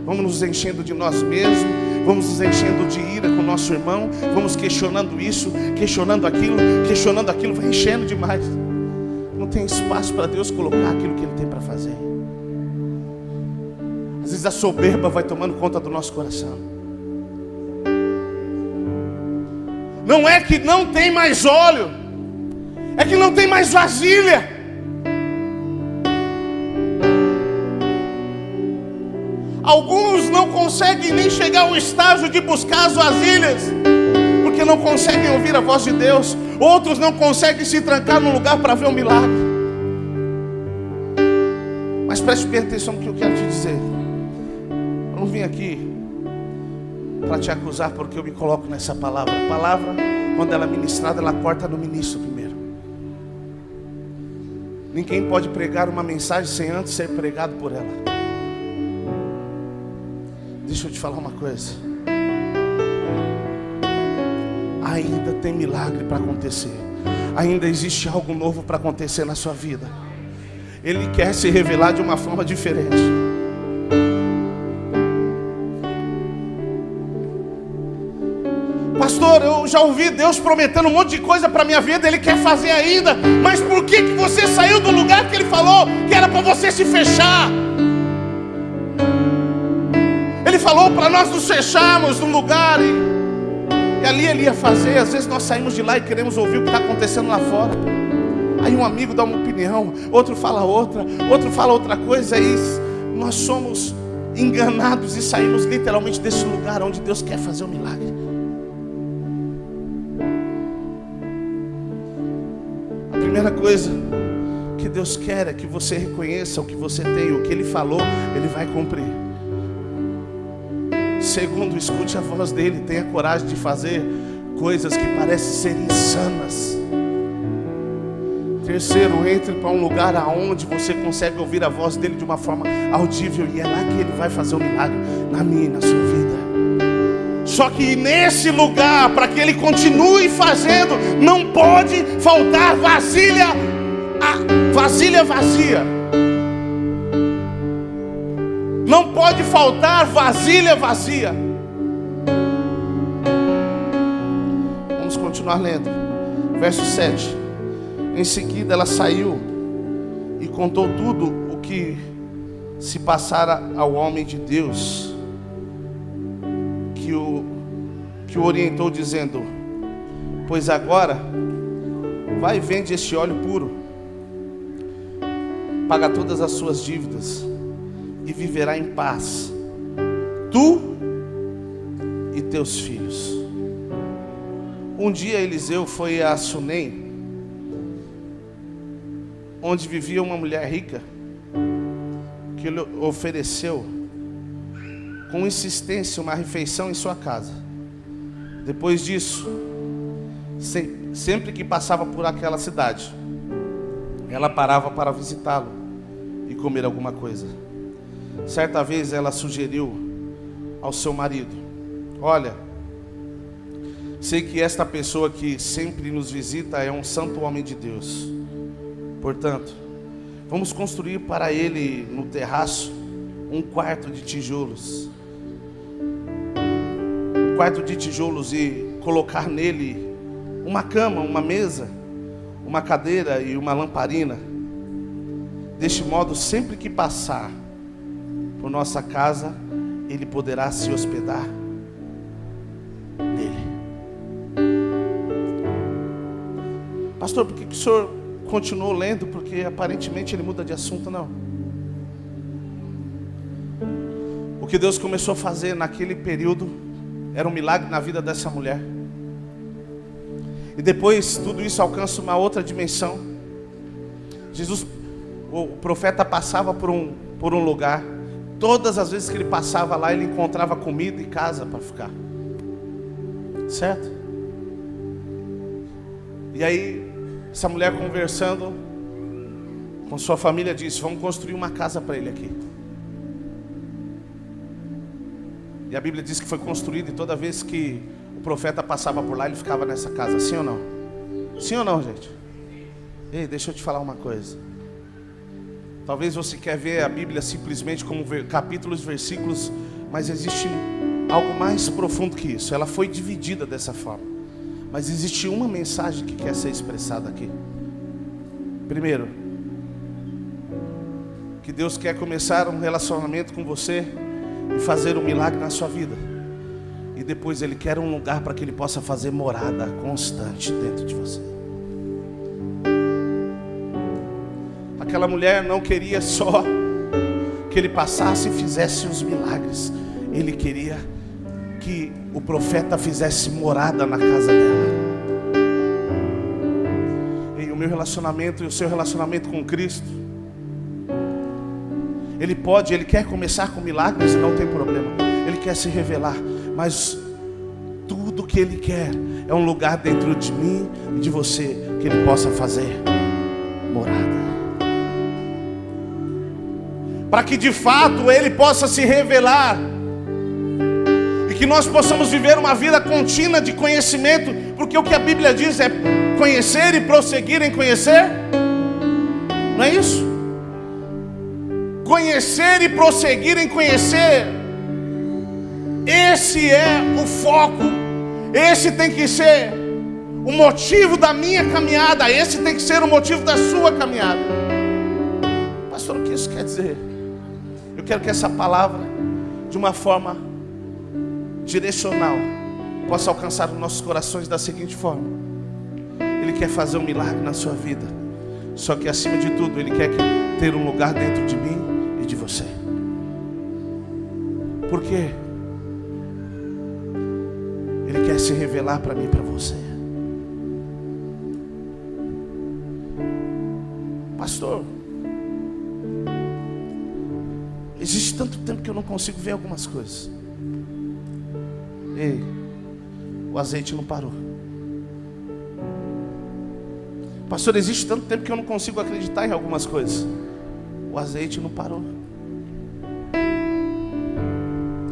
vamos nos enchendo de nós mesmos, vamos nos enchendo de ira com o nosso irmão, vamos questionando isso, questionando aquilo, vai enchendo demais. Não tem espaço para Deus colocar aquilo que Ele tem para fazer. Às vezes a soberba vai tomando conta do nosso coração. Não é que não tem mais óleo, é que não tem mais vasilha. Alguns não conseguem nem chegar ao estágio de buscar as vasilhas, porque não conseguem ouvir a voz de Deus. Outros não conseguem se trancar num lugar para ver um milagre. Mas preste bem atenção no que eu quero te dizer. Eu não vim aqui para te acusar, porque eu me coloco nessa palavra. A palavra, quando ela é ministrada, ela corta no ministro primeiro. Ninguém pode pregar uma mensagem sem antes ser pregado por ela. Deixa eu te falar uma coisa. Ainda tem milagre para acontecer. Ainda existe algo novo para acontecer na sua vida. Ele quer se revelar de uma forma diferente. Pastor, eu já ouvi Deus prometendo um monte de coisa para a minha vida. Ele quer fazer ainda. Mas por que você saiu do lugar que Ele falou que era para você se fechar? Ele falou para nós nos fecharmos num lugar e ali Ele ia fazer. Às vezes nós saímos de lá e queremos ouvir o que está acontecendo lá fora. Aí um amigo dá uma opinião, outro fala outra coisa. Aí nós somos enganados e saímos literalmente desse lugar onde Deus quer fazer um milagre. A primeira coisa que Deus quer é que você reconheça o que você tem. O que Ele falou, Ele vai cumprir. Segundo, escute a voz dEle. Tenha coragem de fazer coisas que parecem ser insanas. Terceiro, entre para um lugar aonde você consegue ouvir a voz dEle de uma forma audível. E é lá que Ele vai fazer um milagre na minha e na sua vida. Só que nesse lugar, para que Ele continue fazendo, não pode faltar vasilha vazia. Não pode faltar vasilha vazia. Vamos continuar lendo. Verso 7. Em seguida ela saiu e contou tudo o que se passara ao homem de Deus, que o orientou, dizendo: pois agora vai e vende este óleo puro, paga todas as suas dívidas e viverá em paz, tu e teus filhos. Um dia Eliseu foi a Sunem, onde vivia uma mulher rica, que lhe ofereceu com insistência uma refeição em sua casa. Depois disso, sempre que passava por aquela cidade, ela parava para visitá-lo e comer alguma coisa. Certa vez ela sugeriu ao seu marido: olha, sei que esta pessoa que sempre nos visita é um santo homem de Deus. Portanto, vamos construir para ele no terraço um quarto de tijolos. Um quarto de tijolos e colocar nele uma cama, uma mesa, uma cadeira e uma lamparina. Deste modo, sempre que passar por nossa casa, ele poderá se hospedar nele. Pastor, por que o senhor continuou lendo? Porque aparentemente ele muda de assunto. Não. O que Deus começou a fazer naquele período era um milagre na vida dessa mulher. E depois tudo isso alcança uma outra dimensão. O profeta passava por um lugar. Todas as vezes que ele passava lá, ele encontrava comida e casa para ficar. Certo? E aí, essa mulher conversando com sua família disse: vamos construir uma casa para ele aqui. E a Bíblia diz que foi construído, e toda vez que o profeta passava por lá, ele ficava nessa casa. Sim ou não? Sim ou não, gente? Ei, deixa eu te falar uma coisa. Talvez você quer ver a Bíblia simplesmente como capítulos, versículos, mas existe algo mais profundo que isso. Ela foi dividida dessa forma, mas existe uma mensagem que quer ser expressada aqui. Primeiro, que Deus quer começar um relacionamento com você e fazer um milagre na sua vida. E depois Ele quer um lugar para que Ele possa fazer morada constante dentro de você. Aquela mulher não queria só que ele passasse e fizesse os milagres. Ele queria que o profeta fizesse morada na casa dela. E o meu relacionamento e o seu relacionamento com Cristo, Ele quer começar com milagres e não tem problema. Ele quer se revelar, mas tudo que Ele quer é um lugar dentro de mim e de você que Ele possa fazer morada. Para que de fato Ele possa se revelar e que nós possamos viver uma vida contínua de conhecimento, porque o que a Bíblia diz é conhecer e prosseguir em conhecer. Não é isso? Conhecer e prosseguir em conhecer. Esse é o foco. Esse tem que ser o motivo da minha caminhada. Esse tem que ser o motivo da sua caminhada. Pastor, o que isso quer dizer? Eu quero que essa palavra, de uma forma direcional, possa alcançar os nossos corações da seguinte forma: Ele quer fazer um milagre na sua vida, só que acima de tudo Ele quer ter um lugar dentro de mim e de você. Por quê? Ele quer se revelar para mim e para você. Pastor, existe tanto tempo que eu não consigo ver algumas coisas. Ei, o azeite não parou. Pastor, existe tanto tempo que eu não consigo acreditar em algumas coisas. O azeite não parou.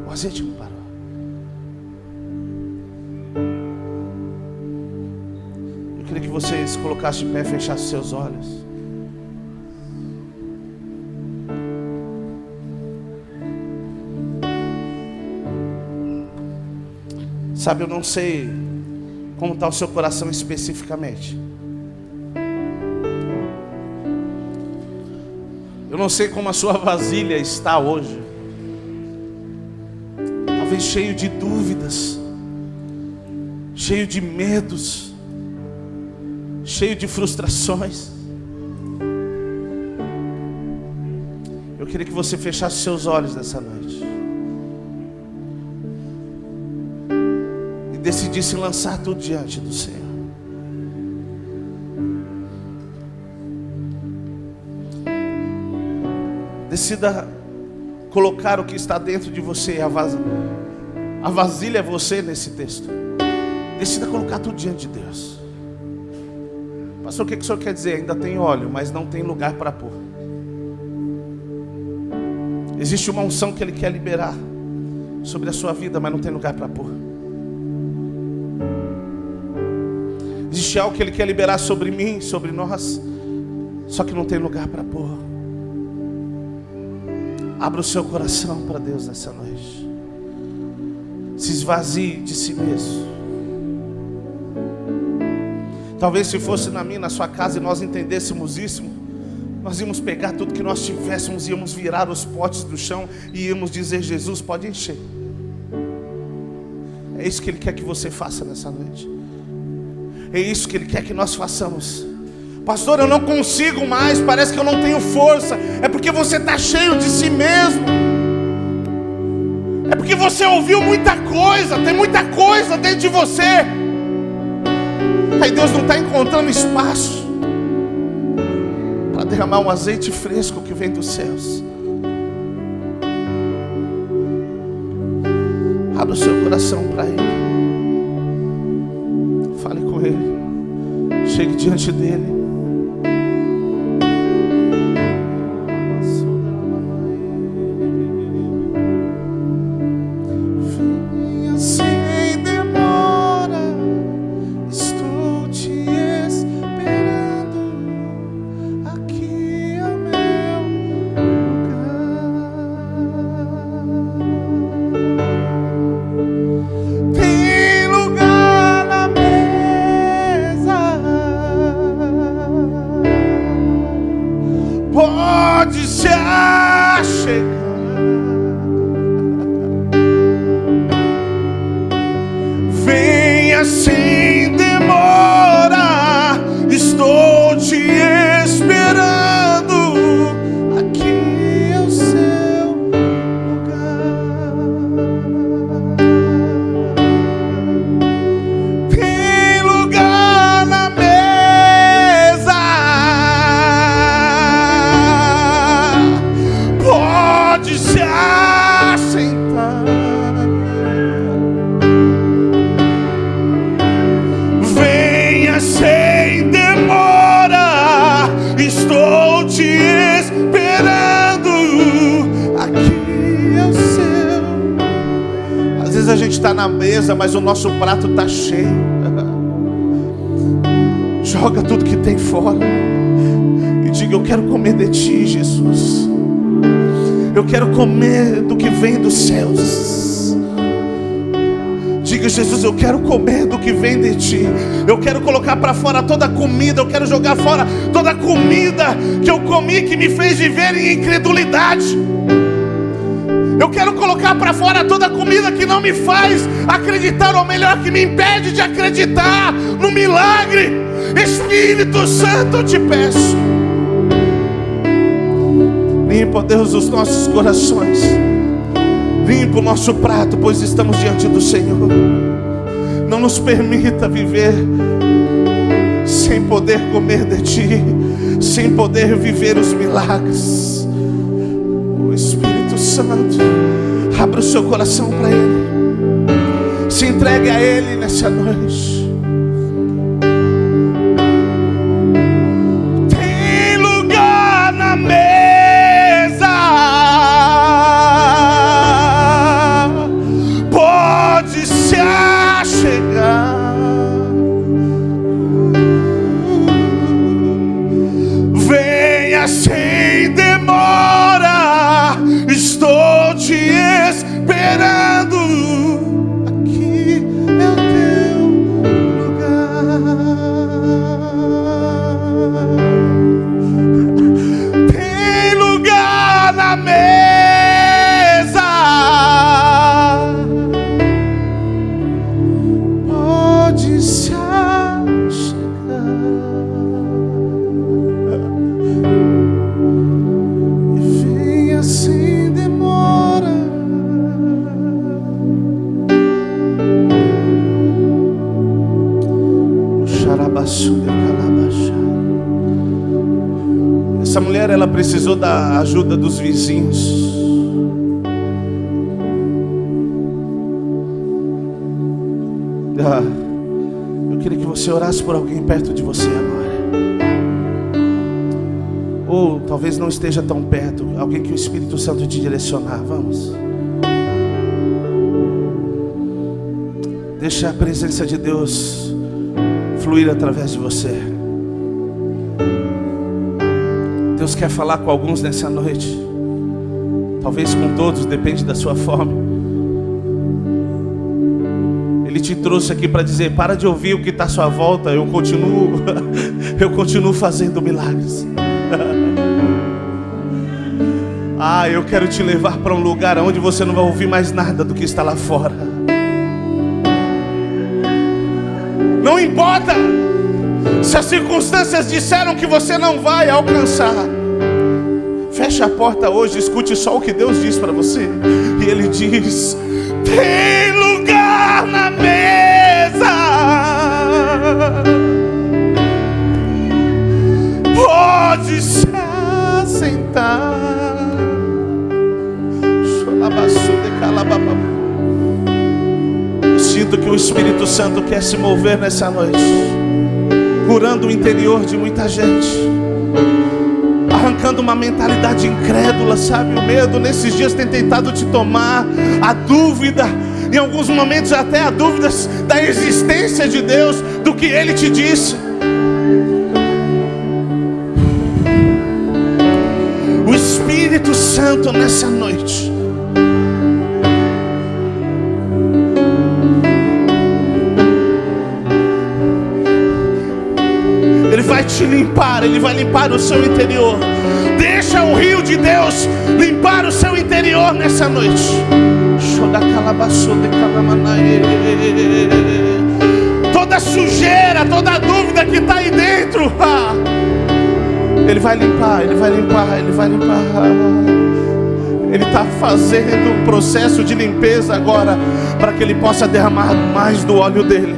O azeite não parou. Eu queria que vocês colocassem de pé, fechassem seus olhos. Sabe, eu não sei como está o seu coração especificamente. Eu não sei como a sua vasilha está hoje. Talvez cheio de dúvidas, cheio de medos, cheio de frustrações. Eu queria que você fechasse seus olhos nessa noite e decidisse lançar tudo diante do Senhor. Decida colocar o que está dentro de você. A vasilha é você nesse texto. Decida colocar tudo diante de Deus. Pastor, o que o senhor quer dizer? Ainda tem óleo, mas não tem lugar para pôr. Existe uma unção que Ele quer liberar sobre a sua vida, mas não tem lugar para pôr. Existe algo que Ele quer liberar sobre mim, sobre nós, só que não tem lugar para pôr. Abra o seu coração para Deus nessa noite. Se esvazie de si mesmo. Talvez se fosse na minha, na sua casa, e nós entendêssemos isso, nós íamos pegar tudo que nós tivéssemos, íamos virar os potes do chão e íamos dizer: Jesus, pode encher. É isso que Ele quer que você faça nessa noite. É isso que Ele quer que nós façamos. Pastor, eu não consigo mais, parece que eu não tenho força. É porque você está cheio de si mesmo. É porque você ouviu muita coisa, tem muita coisa dentro de você. Aí Deus não está encontrando espaço para derramar um azeite fresco que vem dos céus. Abra o seu coração para Ele. Fale com Ele. Chegue diante dEle. Pode se achegar. Venha sem demora. Estou te esperando. Aqui é o seu lugar. Tem lugar na mesa. Pode se assentar. Venha sem demora. Estou te esperando. Aqui é o seu. Às vezes a gente está na mesa, mas o nosso prato está cheio. Joga tudo que tem fora e diga: eu quero comer de ti, Jesus. Eu quero comer do que vem dos céus. Diga: Jesus, eu quero comer do que vem de ti. Eu quero colocar para fora toda a comida. Eu quero jogar fora toda a comida que eu comi, que me fez viver em incredulidade. Eu quero colocar para fora toda a comida que não me faz acreditar, ou melhor, que me impede de acreditar no milagre. Espírito Santo, eu te peço, limpa, Deus, os nossos corações. Limpa o nosso prato, pois estamos diante do Senhor. Não nos permita viver sem poder comer de ti, sem poder viver os milagres. O Espírito Santo, abra o seu coração para Ele. Se entregue a Ele nessa noite. Tem lugar na mesa. Venha sem demora. Estou te esperando. Aqui é o teu lugar. Tem lugar na mesa. Pode se achegar. E venha sem demora. O xarabaçu de calabaxá. Essa mulher, ela precisou da ajuda dos vizinhos. Eu queria que você orasse por alguém perto de você agora. Ou talvez não esteja tão perto, alguém que o Espírito Santo te direcionar. Vamos. Deixa a presença de Deus fluir através de você. Deus quer falar com alguns nessa noite. Talvez com todos, depende da sua fome. Ele te trouxe aqui para dizer: para de ouvir o que está à sua volta. Eu continuo fazendo milagres. Eu quero te levar para um lugar onde você não vai ouvir mais nada do que está lá fora. Não importa se as circunstâncias disseram que você não vai alcançar. Feche a porta hoje, escute só o que Deus diz para você. E Ele diz: tem lugar na mesa, pode se assentar. Eu sinto que o Espírito Santo quer se mover nessa noite, curando o interior de muita gente, arrancando uma mentalidade incrédula, sabe? O medo nesses dias tem tentado te tomar, a dúvida, em alguns momentos até a dúvida da existência de Deus, do que Ele te disse. O Espírito Santo nessa noite vai te limpar, Ele vai limpar o seu interior. Deixa o rio de Deus limpar o seu interior nessa noite. Toda sujeira, toda dúvida que está aí dentro, Ele vai limpar, Ele vai limpar, Ele vai limpar. Ele está fazendo um processo de limpeza agora, para que Ele possa derramar mais do óleo dEle.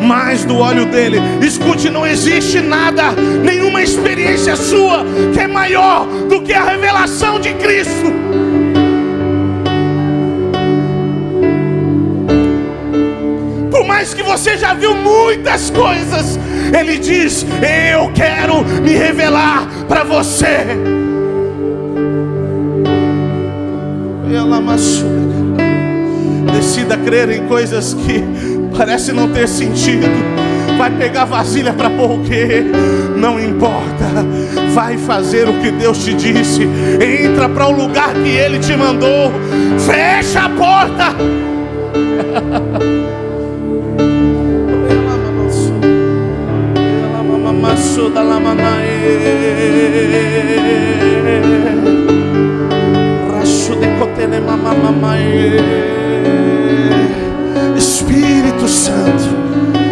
Mais do óleo dEle. Escute, não existe nada, nenhuma experiência sua que é maior do que a revelação de Cristo. Por mais que você já viu muitas coisas, Ele diz: eu quero me revelar para você. Decida crer em coisas que parece não ter sentido. Vai pegar vasilha para pôr o quê? Não importa. Vai fazer o que Deus te disse. Entra para o lugar que Ele te mandou. Fecha a porta. Espírito Santo,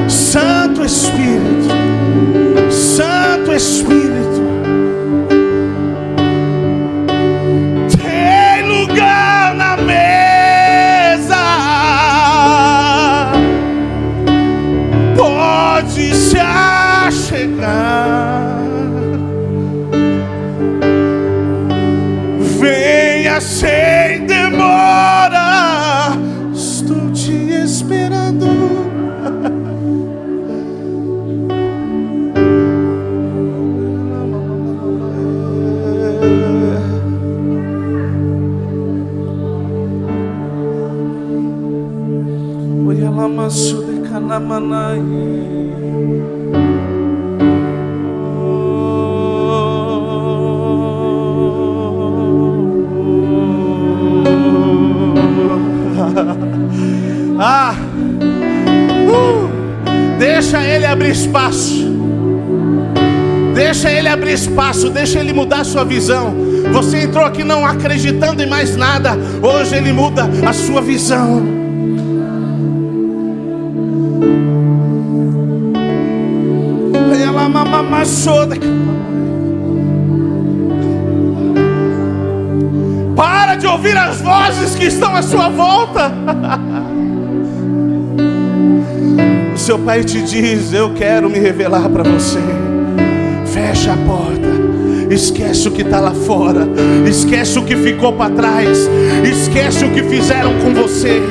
Santo Espírito, Santo Espírito, tem lugar na mesa, pode se achegar, venha sem demora, estou te esperando. Oyalamasu de Canamanai. Deixa Ele abrir espaço. Deixa Ele abrir espaço. Deixa Ele mudar a sua visão. Você entrou aqui não acreditando em mais nada. Hoje Ele muda a sua visão. Para de ouvir as vozes que estão à sua volta. O seu Pai te diz: eu quero me revelar para você. Fecha a porta. Esquece o que está lá fora. Esquece o que ficou para trás. Esquece o que fizeram com você.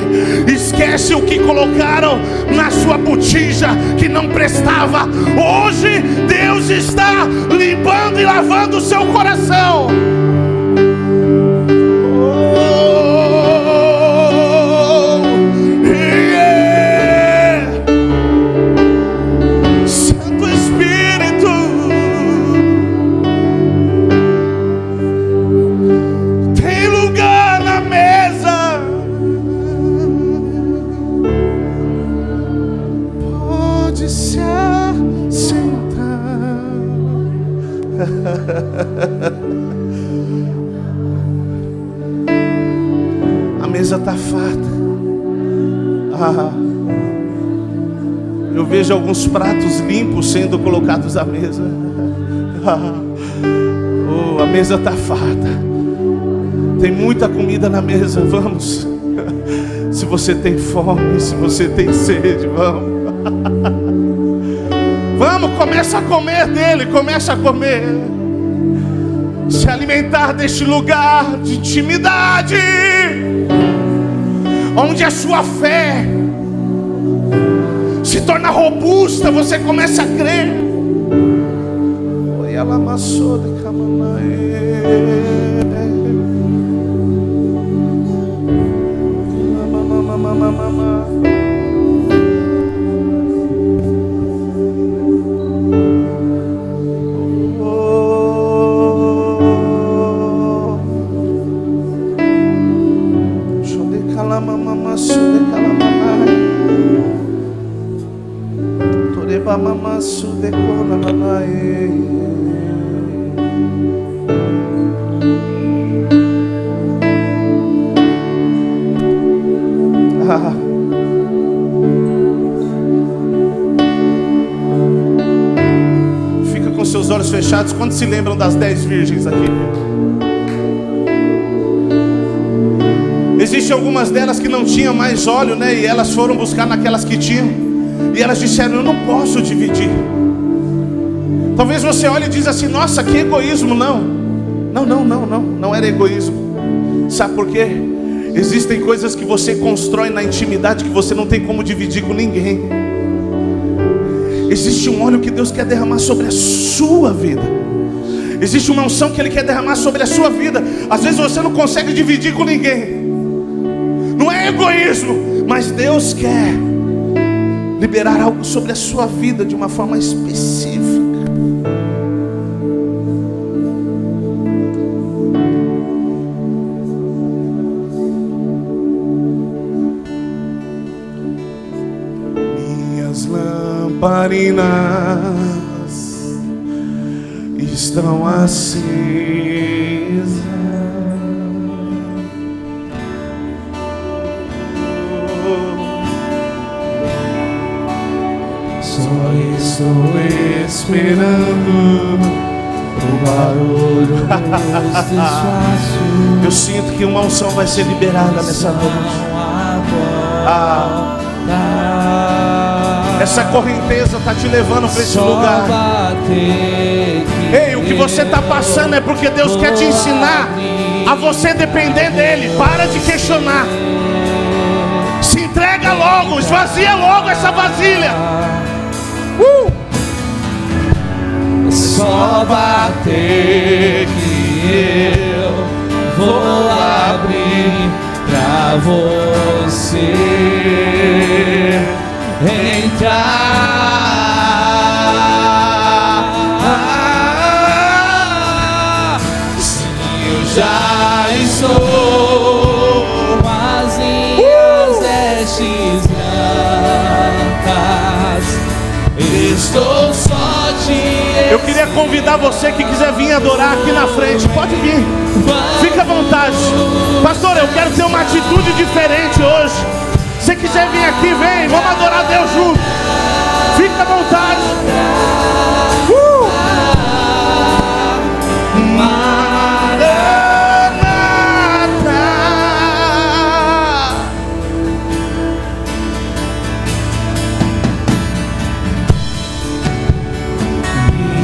Esquece o que colocaram na sua botija que não prestava. Hoje Deus está limpando e lavando o seu coração. A mesa está farta. Eu vejo alguns pratos limpos sendo colocados à mesa. Oh, a mesa está farta. Tem muita comida na mesa. Vamos. Se você tem fome, se você tem sede, vamos. Vamos, começa a comer dele, começa a comer. Se alimentar deste lugar de intimidade, onde a sua fé se torna robusta, você começa a crer. Oi, ela amassou de Fica com seus olhos fechados. Quantos se lembram das 10 virgens aqui? Existem algumas delas que não tinham mais óleo, né? E elas foram buscar naquelas que tinham. E elas disseram: eu não posso dividir. Talvez você olhe e diz assim: nossa, que egoísmo. Não era egoísmo. Sabe por quê? Existem coisas que você constrói na intimidade que você não tem como dividir com ninguém. Existe um óleo que Deus quer derramar sobre a sua vida. Existe uma unção que Ele quer derramar sobre a sua vida. Às vezes você não consegue dividir com ninguém. Não é egoísmo, mas Deus quer liberar algo sobre a sua vida de uma forma específica. Minhas lamparinas estão acesas. Estou esperando o barulho dos desfazos. Eu sinto que uma unção vai ser liberada nessa noite. Essa correnteza está te levando para esse lugar. Ei, o que você está passando é porque Deus quer te ensinar a você depender dEle. Para de questionar. Se entrega logo, esvazia logo essa vasilha. Só bater que eu vou abrir pra você entrar. Sim, eu já estou quase as vestes brancas. Estou só te. Eu queria convidar você que quiser vir adorar aqui na frente. Pode vir, fica à vontade. Pastor, eu quero ter uma atitude diferente hoje. Se quiser vir aqui, vem, vamos adorar a Deus junto. Fica à vontade.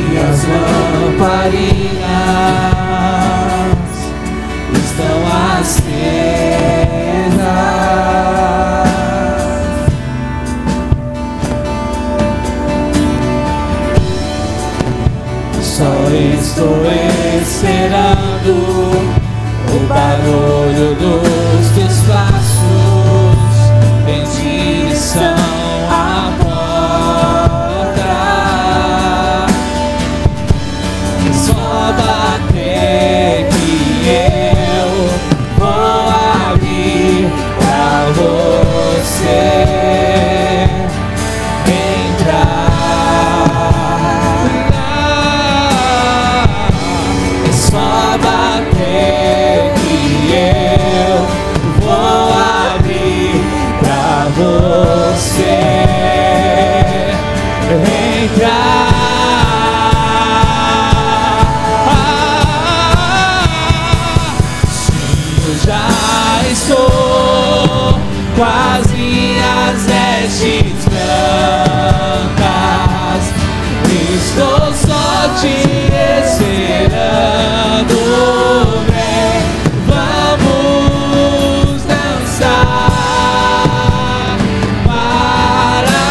Minhas lamparinas barulho dos teus passos em direção à porta. É só bater que eu vou abrir pra você entrar. É só bater que eu vou abrir pra você entrar. Sim, eu já estou quase às vestes brancas, estou só te esperando. Vem, vamos dançar. Maranata,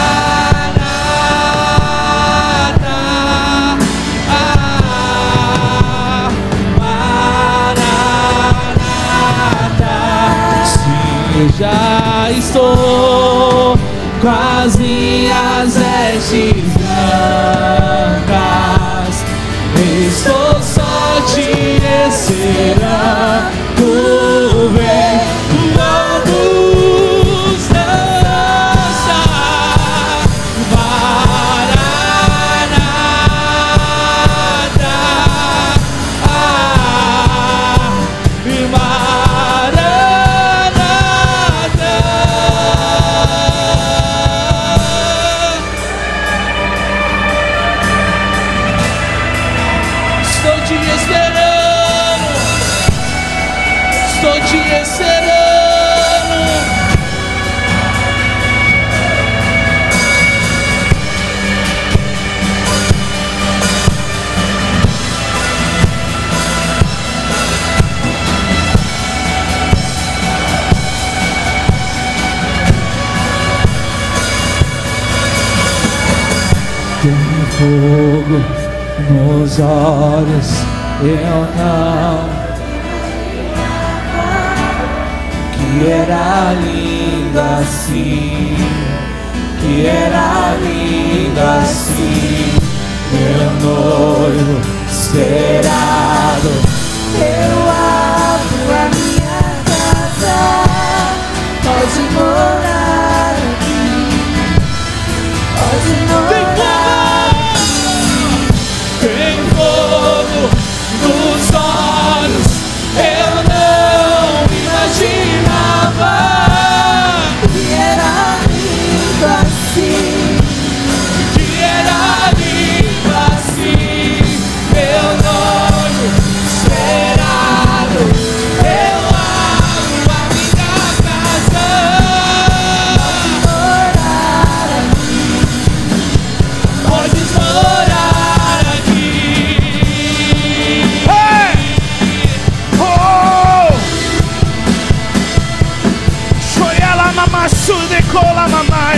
Maranata. Sim, eu já estou quase às vestes brancas, estou só te esperando. Vem, vamos dançar. Maranata, estou te esperando, estou te esperando. Tem fogo nos olhos, eu não. Que era linda assim, que era linda assim. Meu noivo esperado, Eu abro a minha casa, pode morar aqui, pode morar. tem fogo nos olhos, eu não imaginava Que era lindo assim, que era lindo assim. Meu noivo esperado, eu abro a minha casa. morar aqui, Podes morar aqui. Hey! Oh! Shoyala mama sude kola mama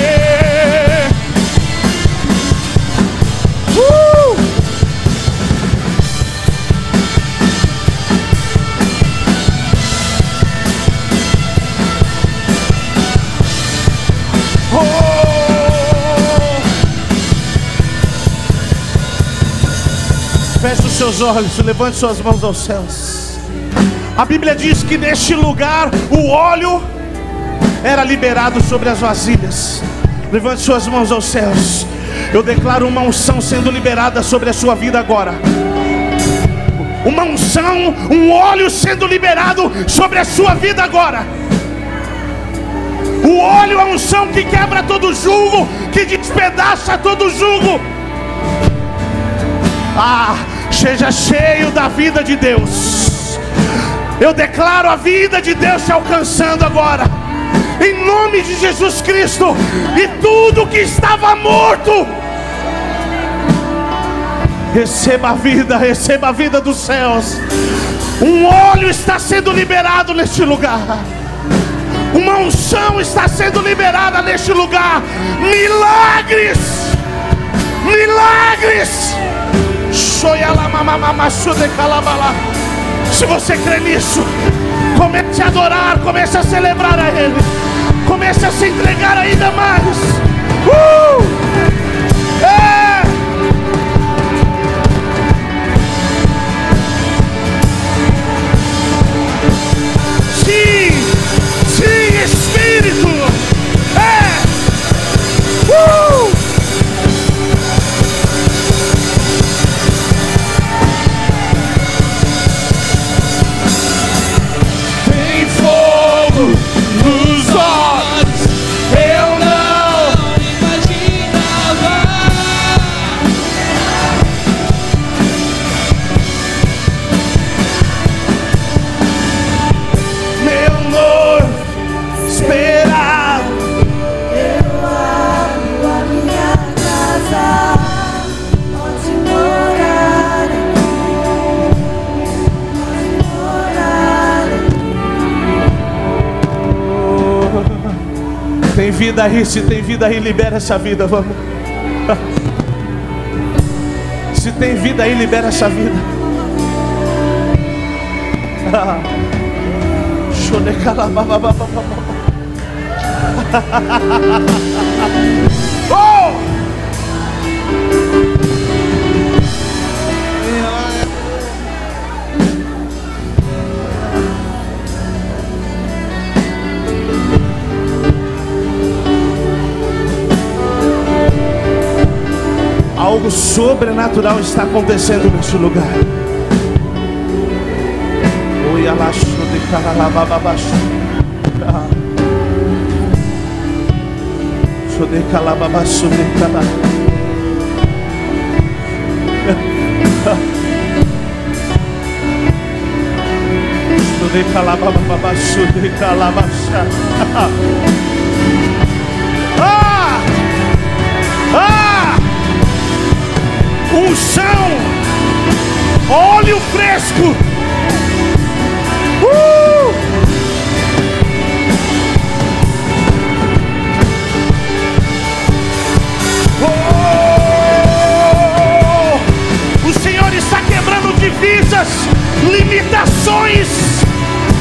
Feche os seus olhos, levante suas mãos aos céus. A Bíblia diz que neste lugar o óleo era liberado sobre as vasilhas. Levante suas mãos aos céus. Eu declaro uma unção sendo liberada sobre a sua vida agora. Uma unção, um óleo sendo liberado sobre a sua vida agora. O óleo é a unção que quebra todo jugo, que despedaça todo jugo. Ah, seja cheio da vida de Deus. Eu declaro a vida de Deus te alcançando agora, em nome de Jesus Cristo. E tudo que estava morto, receba a vida dos céus. Um óleo está sendo liberado neste lugar. Uma unção está sendo liberada neste lugar. Milagres, milagres. Se você crê nisso, comece a adorar, comece a celebrar a Ele, comece a se entregar ainda mais. É! Sim, sim, Espírito. É! Tem fogo nos olhos, eu não imaginava. Meu noivo esperado. Eu abro a minha casa, pode morar aqui, pode morar aqui. Tem vida aí, se tem vida aí, libera essa vida, vamos. Se tem vida aí, libera essa vida. Oh! Algo sobrenatural está acontecendo neste lugar. Oi, alaxo de calalabababaxo. Sou de calababaxo de calab. Sou de calabababaxo de calabaxa. Ah! Ah! Unção, óleo fresco. O Senhor está quebrando divisas, limitações,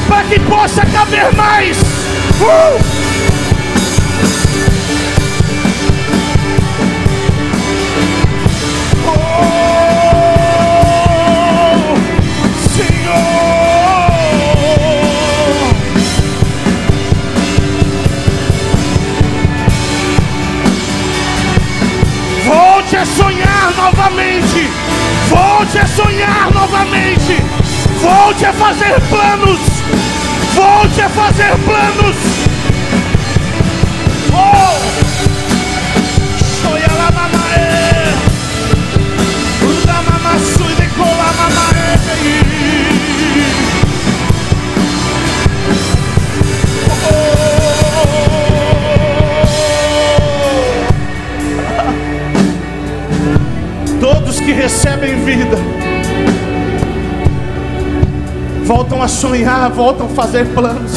para que possa caber mais. Volte a sonhar novamente. Volte a sonhar novamente. Volte a fazer planos. Volte a fazer planos. Oh! Soia la mamae. Unda mamassu de cola mamae. Todos que recebem vida voltam a sonhar, voltam a fazer planos.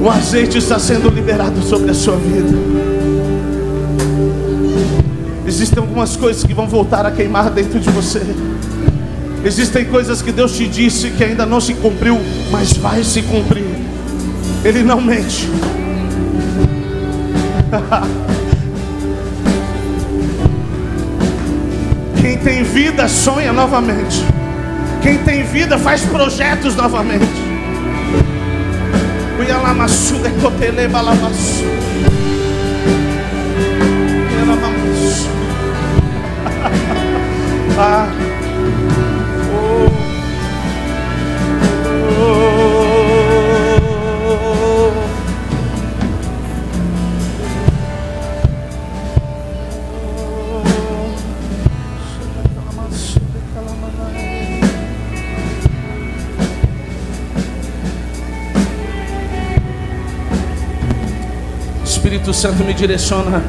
O azeite está sendo liberado sobre a sua vida. Existem algumas coisas que vão voltar a queimar dentro de você. Existem coisas que Deus te disse que ainda não se cumpriu, mas vai se cumprir. Ele não mente. Quem tem vida sonha novamente. Quem tem vida faz projetos novamente. Ah. Oh. Espírito Santo me direciona.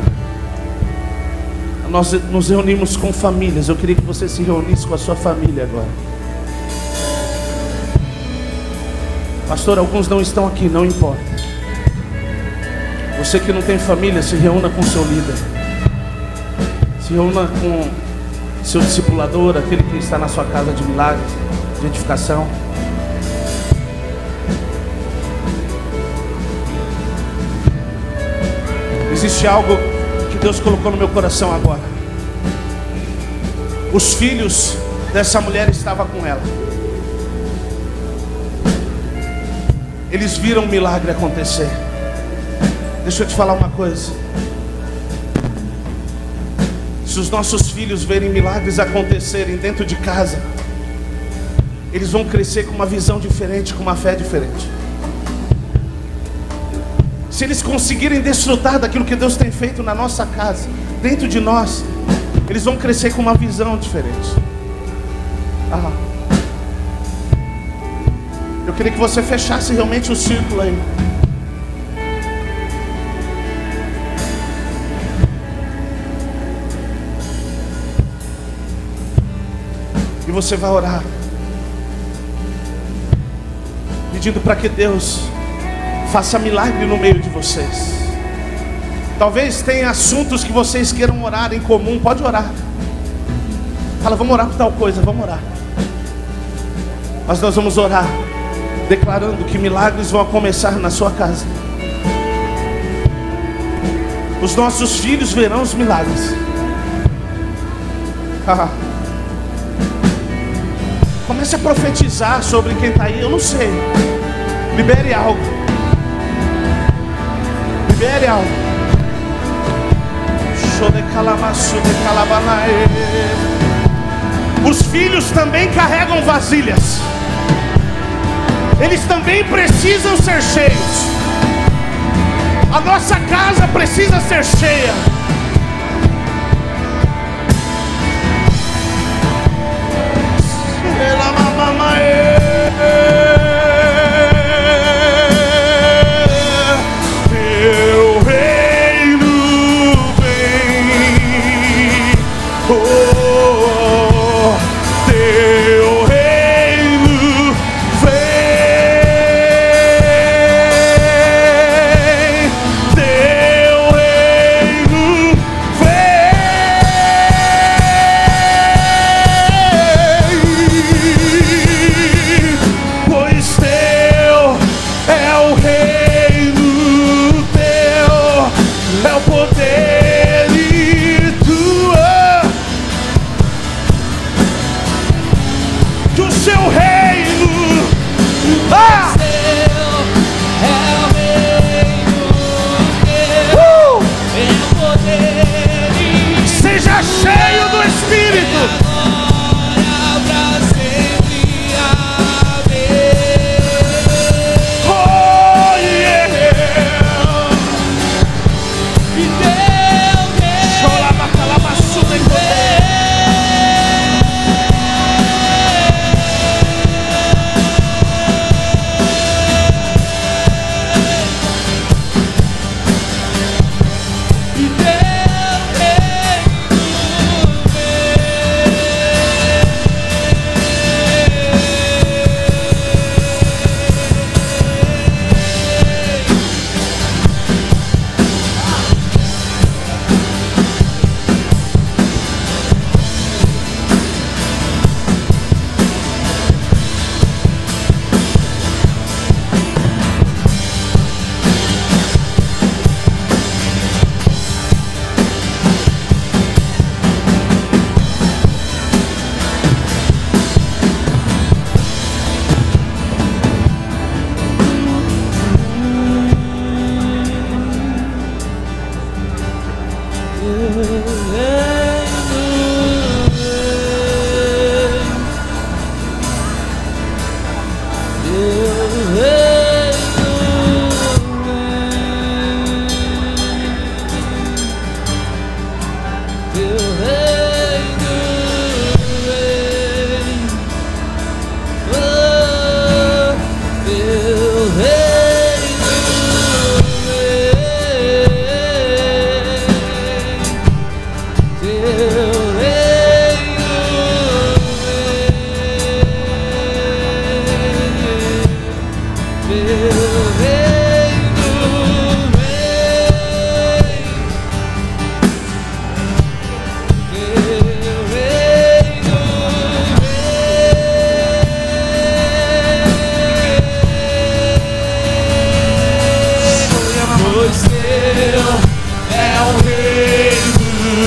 Nós nos reunimos com famílias. Eu queria que você se reunisse com a sua família agora. Pastor, alguns não estão aqui, não importa. Você que não tem família, se reúna com seu líder. Se reúna com seu discipulador, aquele que está na sua casa de milagre, de edificação. Existe algo que Deus colocou no meu coração agora. Os filhos dessa mulher estavam com ela. Eles viram um milagre acontecer. Deixa eu te falar uma coisa. Se os nossos filhos verem milagres acontecerem dentro de casa, eles vão crescer com uma visão diferente, com uma fé diferente. Se eles conseguirem desfrutar daquilo que Deus tem feito na nossa casa, dentro de nós, eles vão crescer com uma visão diferente. Eu queria que você fechasse realmente o círculo aí. E você vai orar, pedindo para que Deus faça milagre no meio de vocês. Talvez tenha assuntos que vocês queiram orar em comum. Pode orar. Fala, vamos orar por tal coisa, vamos orar. Mas nós vamos orar declarando que milagres vão começar na sua casa. Os nossos filhos verão os milagres. Comece a profetizar sobre quem está aí. Eu não sei. Libere algo. Libere algo. Os filhos também carregam vasilhas. Eles também precisam ser cheios. A nossa casa precisa ser cheia. Teu reino vem, oh, teu reino vem, teu reino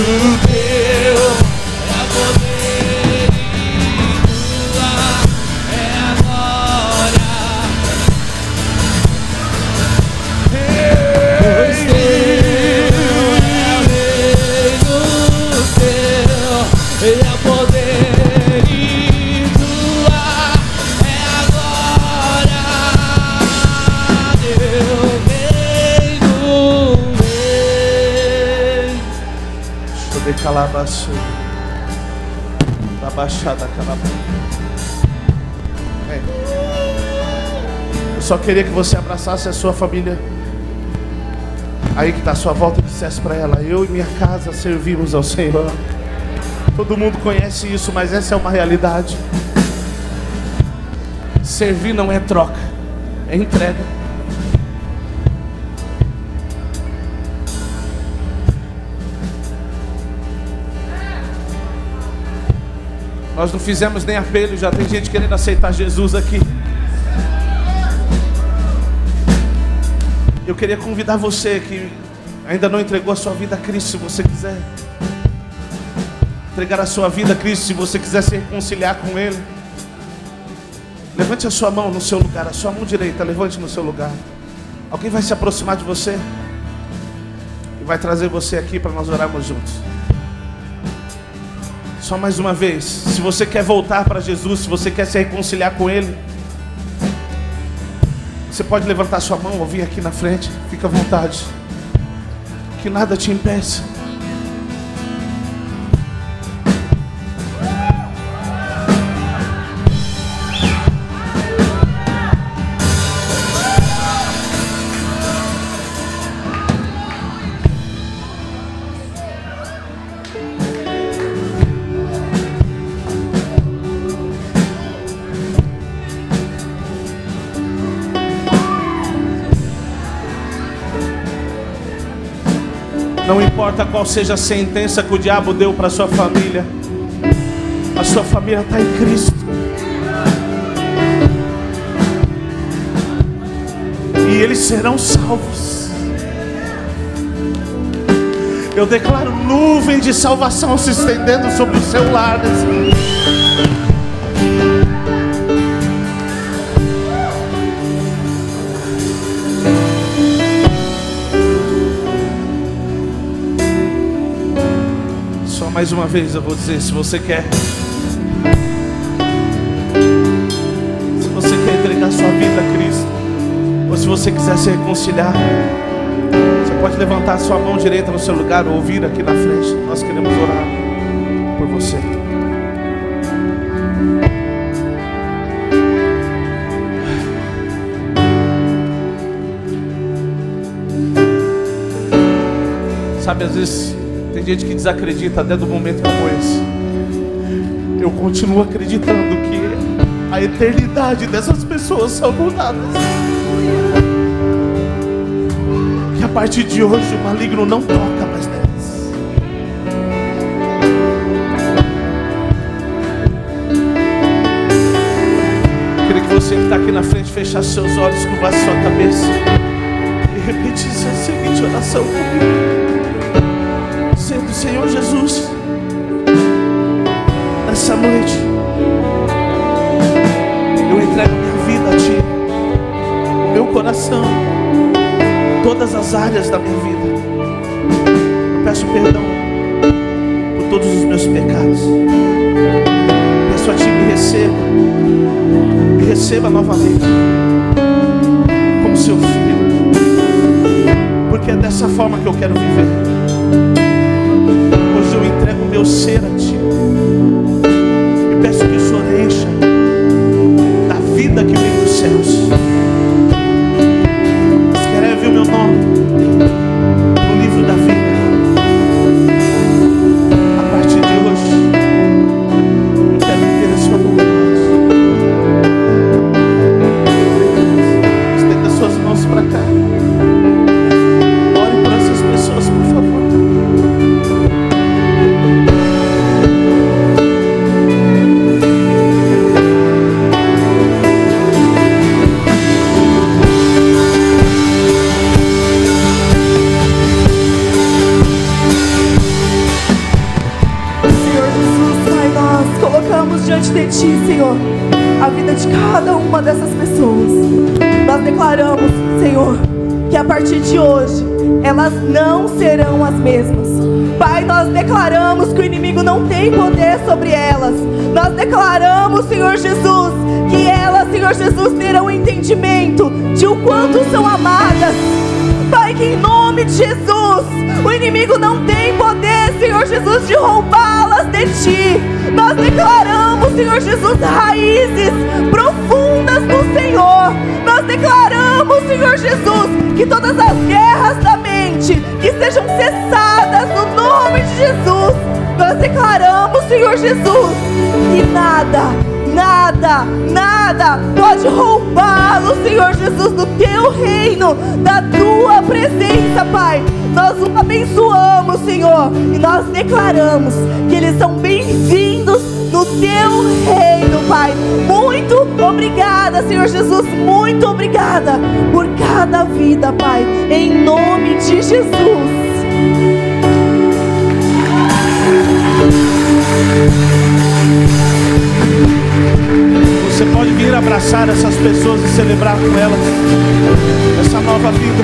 teu é poder e tua é a glória. Pois teu é o reino teu e a poder e tua é a glória. Teu reino vem. De calabaço, da baixada calabaço. Eu só queria que você abraçasse a sua família aí que está à sua volta e dissesse para ela: eu e minha casa servimos ao Senhor. Todo mundo conhece isso, mas essa é uma realidade. Servir não é troca, é entrega. Nós não fizemos nem apelo, já tem gente querendo aceitar Jesus aqui. Eu queria convidar você que ainda não entregou a sua vida a Cristo, se você quiser entregar a sua vida a Cristo, se você quiser se reconciliar com Ele, levante a sua mão no seu lugar, a sua mão direita, levante no seu lugar. Alguém vai se aproximar de você e vai trazer você aqui para nós orarmos juntos. Só mais uma vez, se você quer voltar para Jesus, se você quer se reconciliar com Ele, você pode levantar sua mão ou vir aqui na frente, fica à vontade, que nada te impeça. Não importa qual seja a sentença que o diabo deu para a sua família, a sua família está em Cristo. E eles serão salvos. Eu declaro nuvem de salvação se estendendo sobre o seu lar. Mais uma vez eu vou dizer, se você quer entregar sua vida a Cristo, ou se você quiser se reconciliar, você pode levantar a sua mão direita no seu lugar ou vir aqui na frente. Nós queremos orar por você. Sabe, às vezes tem gente que desacredita até do momento como esse. Eu continuo acreditando que a eternidade dessas pessoas são mudadas. Que a partir de hoje o maligno não toca mais nelas. Eu queria que você que está aqui na frente fechasse seus olhos, curvasse sua cabeça e repetisse a seguinte oração comigo. Sendo Senhor Jesus, nessa noite eu entrego minha vida a Ti, o meu coração, todas as áreas da minha vida. Eu peço perdão por todos os meus pecados. Peço a Ti, me receba novamente como Seu filho, porque é dessa forma que eu quero viver. Eu entrego o meu ser a Ti e peço que o Senhor encha da vida que vem dos céus. Escreve o meu nome no livro da vida. A partir de hoje eu quero ter a Sua mão. Estenda suas mãos para cá. Ore por essas pessoas, por favor. de cada uma dessas pessoas. Nós declaramos, Senhor, que a partir de hoje elas não serão as mesmas. Pai, nós declaramos que o inimigo não tem poder sobre elas. Nós declaramos, Senhor Jesus, que elas, Senhor Jesus, terão entendimento de o quanto são amadas. Pai, que em nome de Jesus, o inimigo não tem poder, Senhor Jesus, de roubá-las de Ti. Nós declaramos, Senhor Jesus, raízes profundas no Senhor. Nós declaramos, Senhor Jesus, que todas as guerras da mente que sejam cessadas no nome de Jesus. Nós declaramos, Senhor Jesus, que nada pode roubá-lo, Senhor Jesus, do Teu reino, da Tua presença, Pai. Nós o abençoamos, Senhor, e nós declaramos que eles são bem-vindos no Teu reino, Pai. Muito obrigada, Senhor Jesus, muito obrigada por cada vida, Pai, em nome de Jesus. Você pode vir abraçar essas pessoas e celebrar com elas essa nova vida.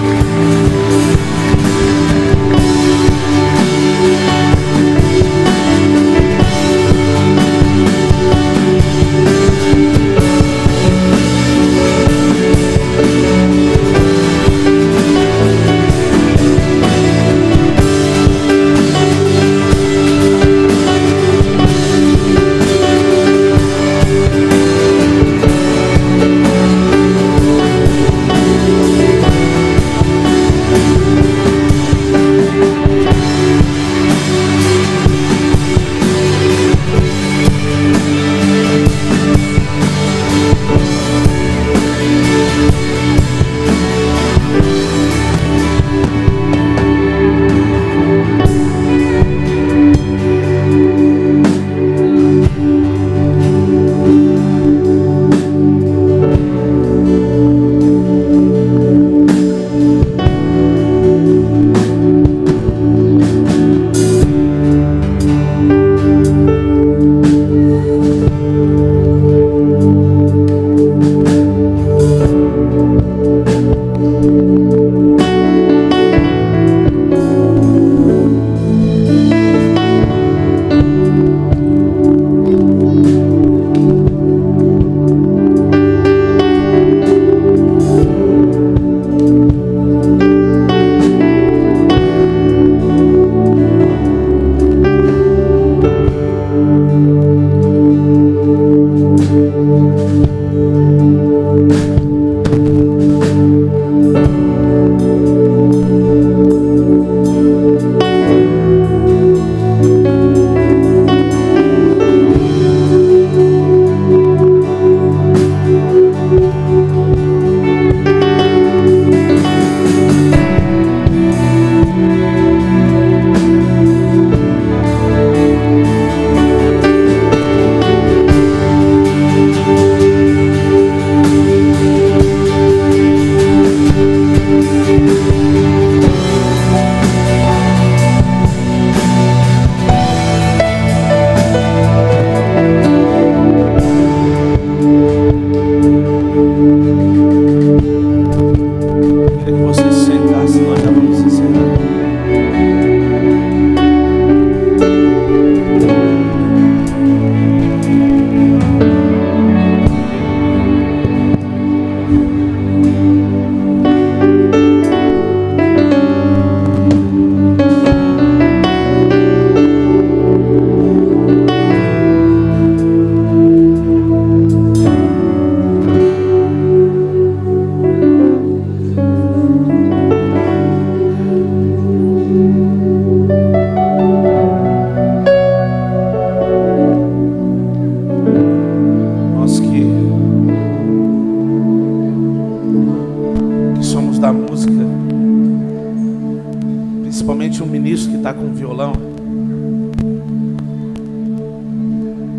principalmente um ministro que está com violão,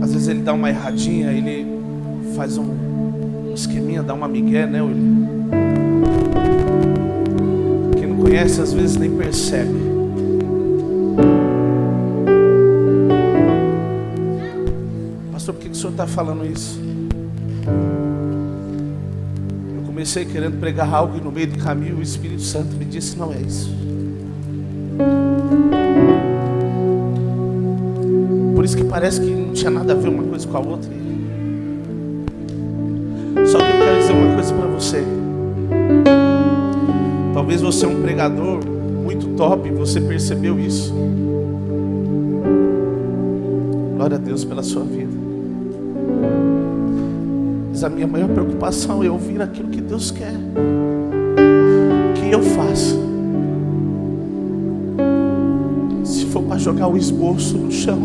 às vezes ele dá uma erradinha, ele faz um esqueminha, dá uma migué, né, William? Quem não conhece às vezes nem percebe. Pastor, por que o senhor está falando isso? comecei querendo pregar algo e no meio do caminho o Espírito Santo me disse: não é isso. Por isso que parece que não tinha nada a ver uma coisa com a outra. Só que eu quero dizer uma coisa para você. Talvez você é um pregador muito top e você percebeu isso. Glória a Deus pela sua vida. Mas a minha maior preocupação é ouvir aquilo que Deus quer que eu faça. Se for para jogar o esboço no chão,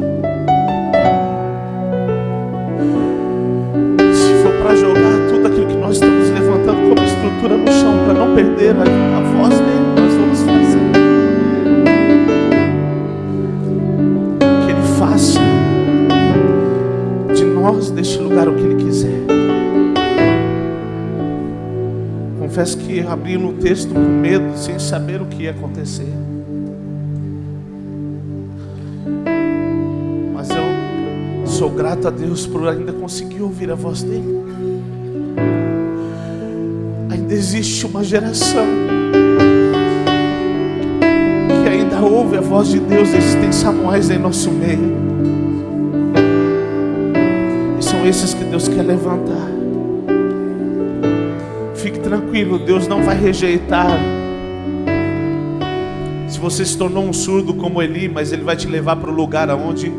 se for para jogar tudo aquilo que nós estamos levantando como estrutura no chão para não perder a voz dele, nós vamos fazer. Que ele faça de nós deste lugar o que ele quiser. Confesso que abri no texto com medo, sem saber o que ia acontecer. Mas eu sou grato a Deus por ainda conseguir ouvir a voz dele. Ainda existe uma geração que ainda ouve a voz de Deus. Existem Samuéis em nosso meio, e são esses que Deus quer levantar. Fique tranquilo, Deus não vai rejeitar. Se você se tornou um surdo como Eli, mas Ele vai te levar para o lugar aonde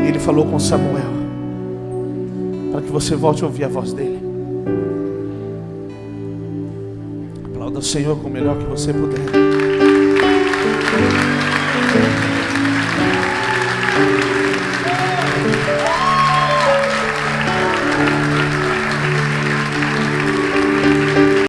Ele falou com Samuel, para que você volte a ouvir a voz dele. Aplauda o Senhor com o melhor que você puder.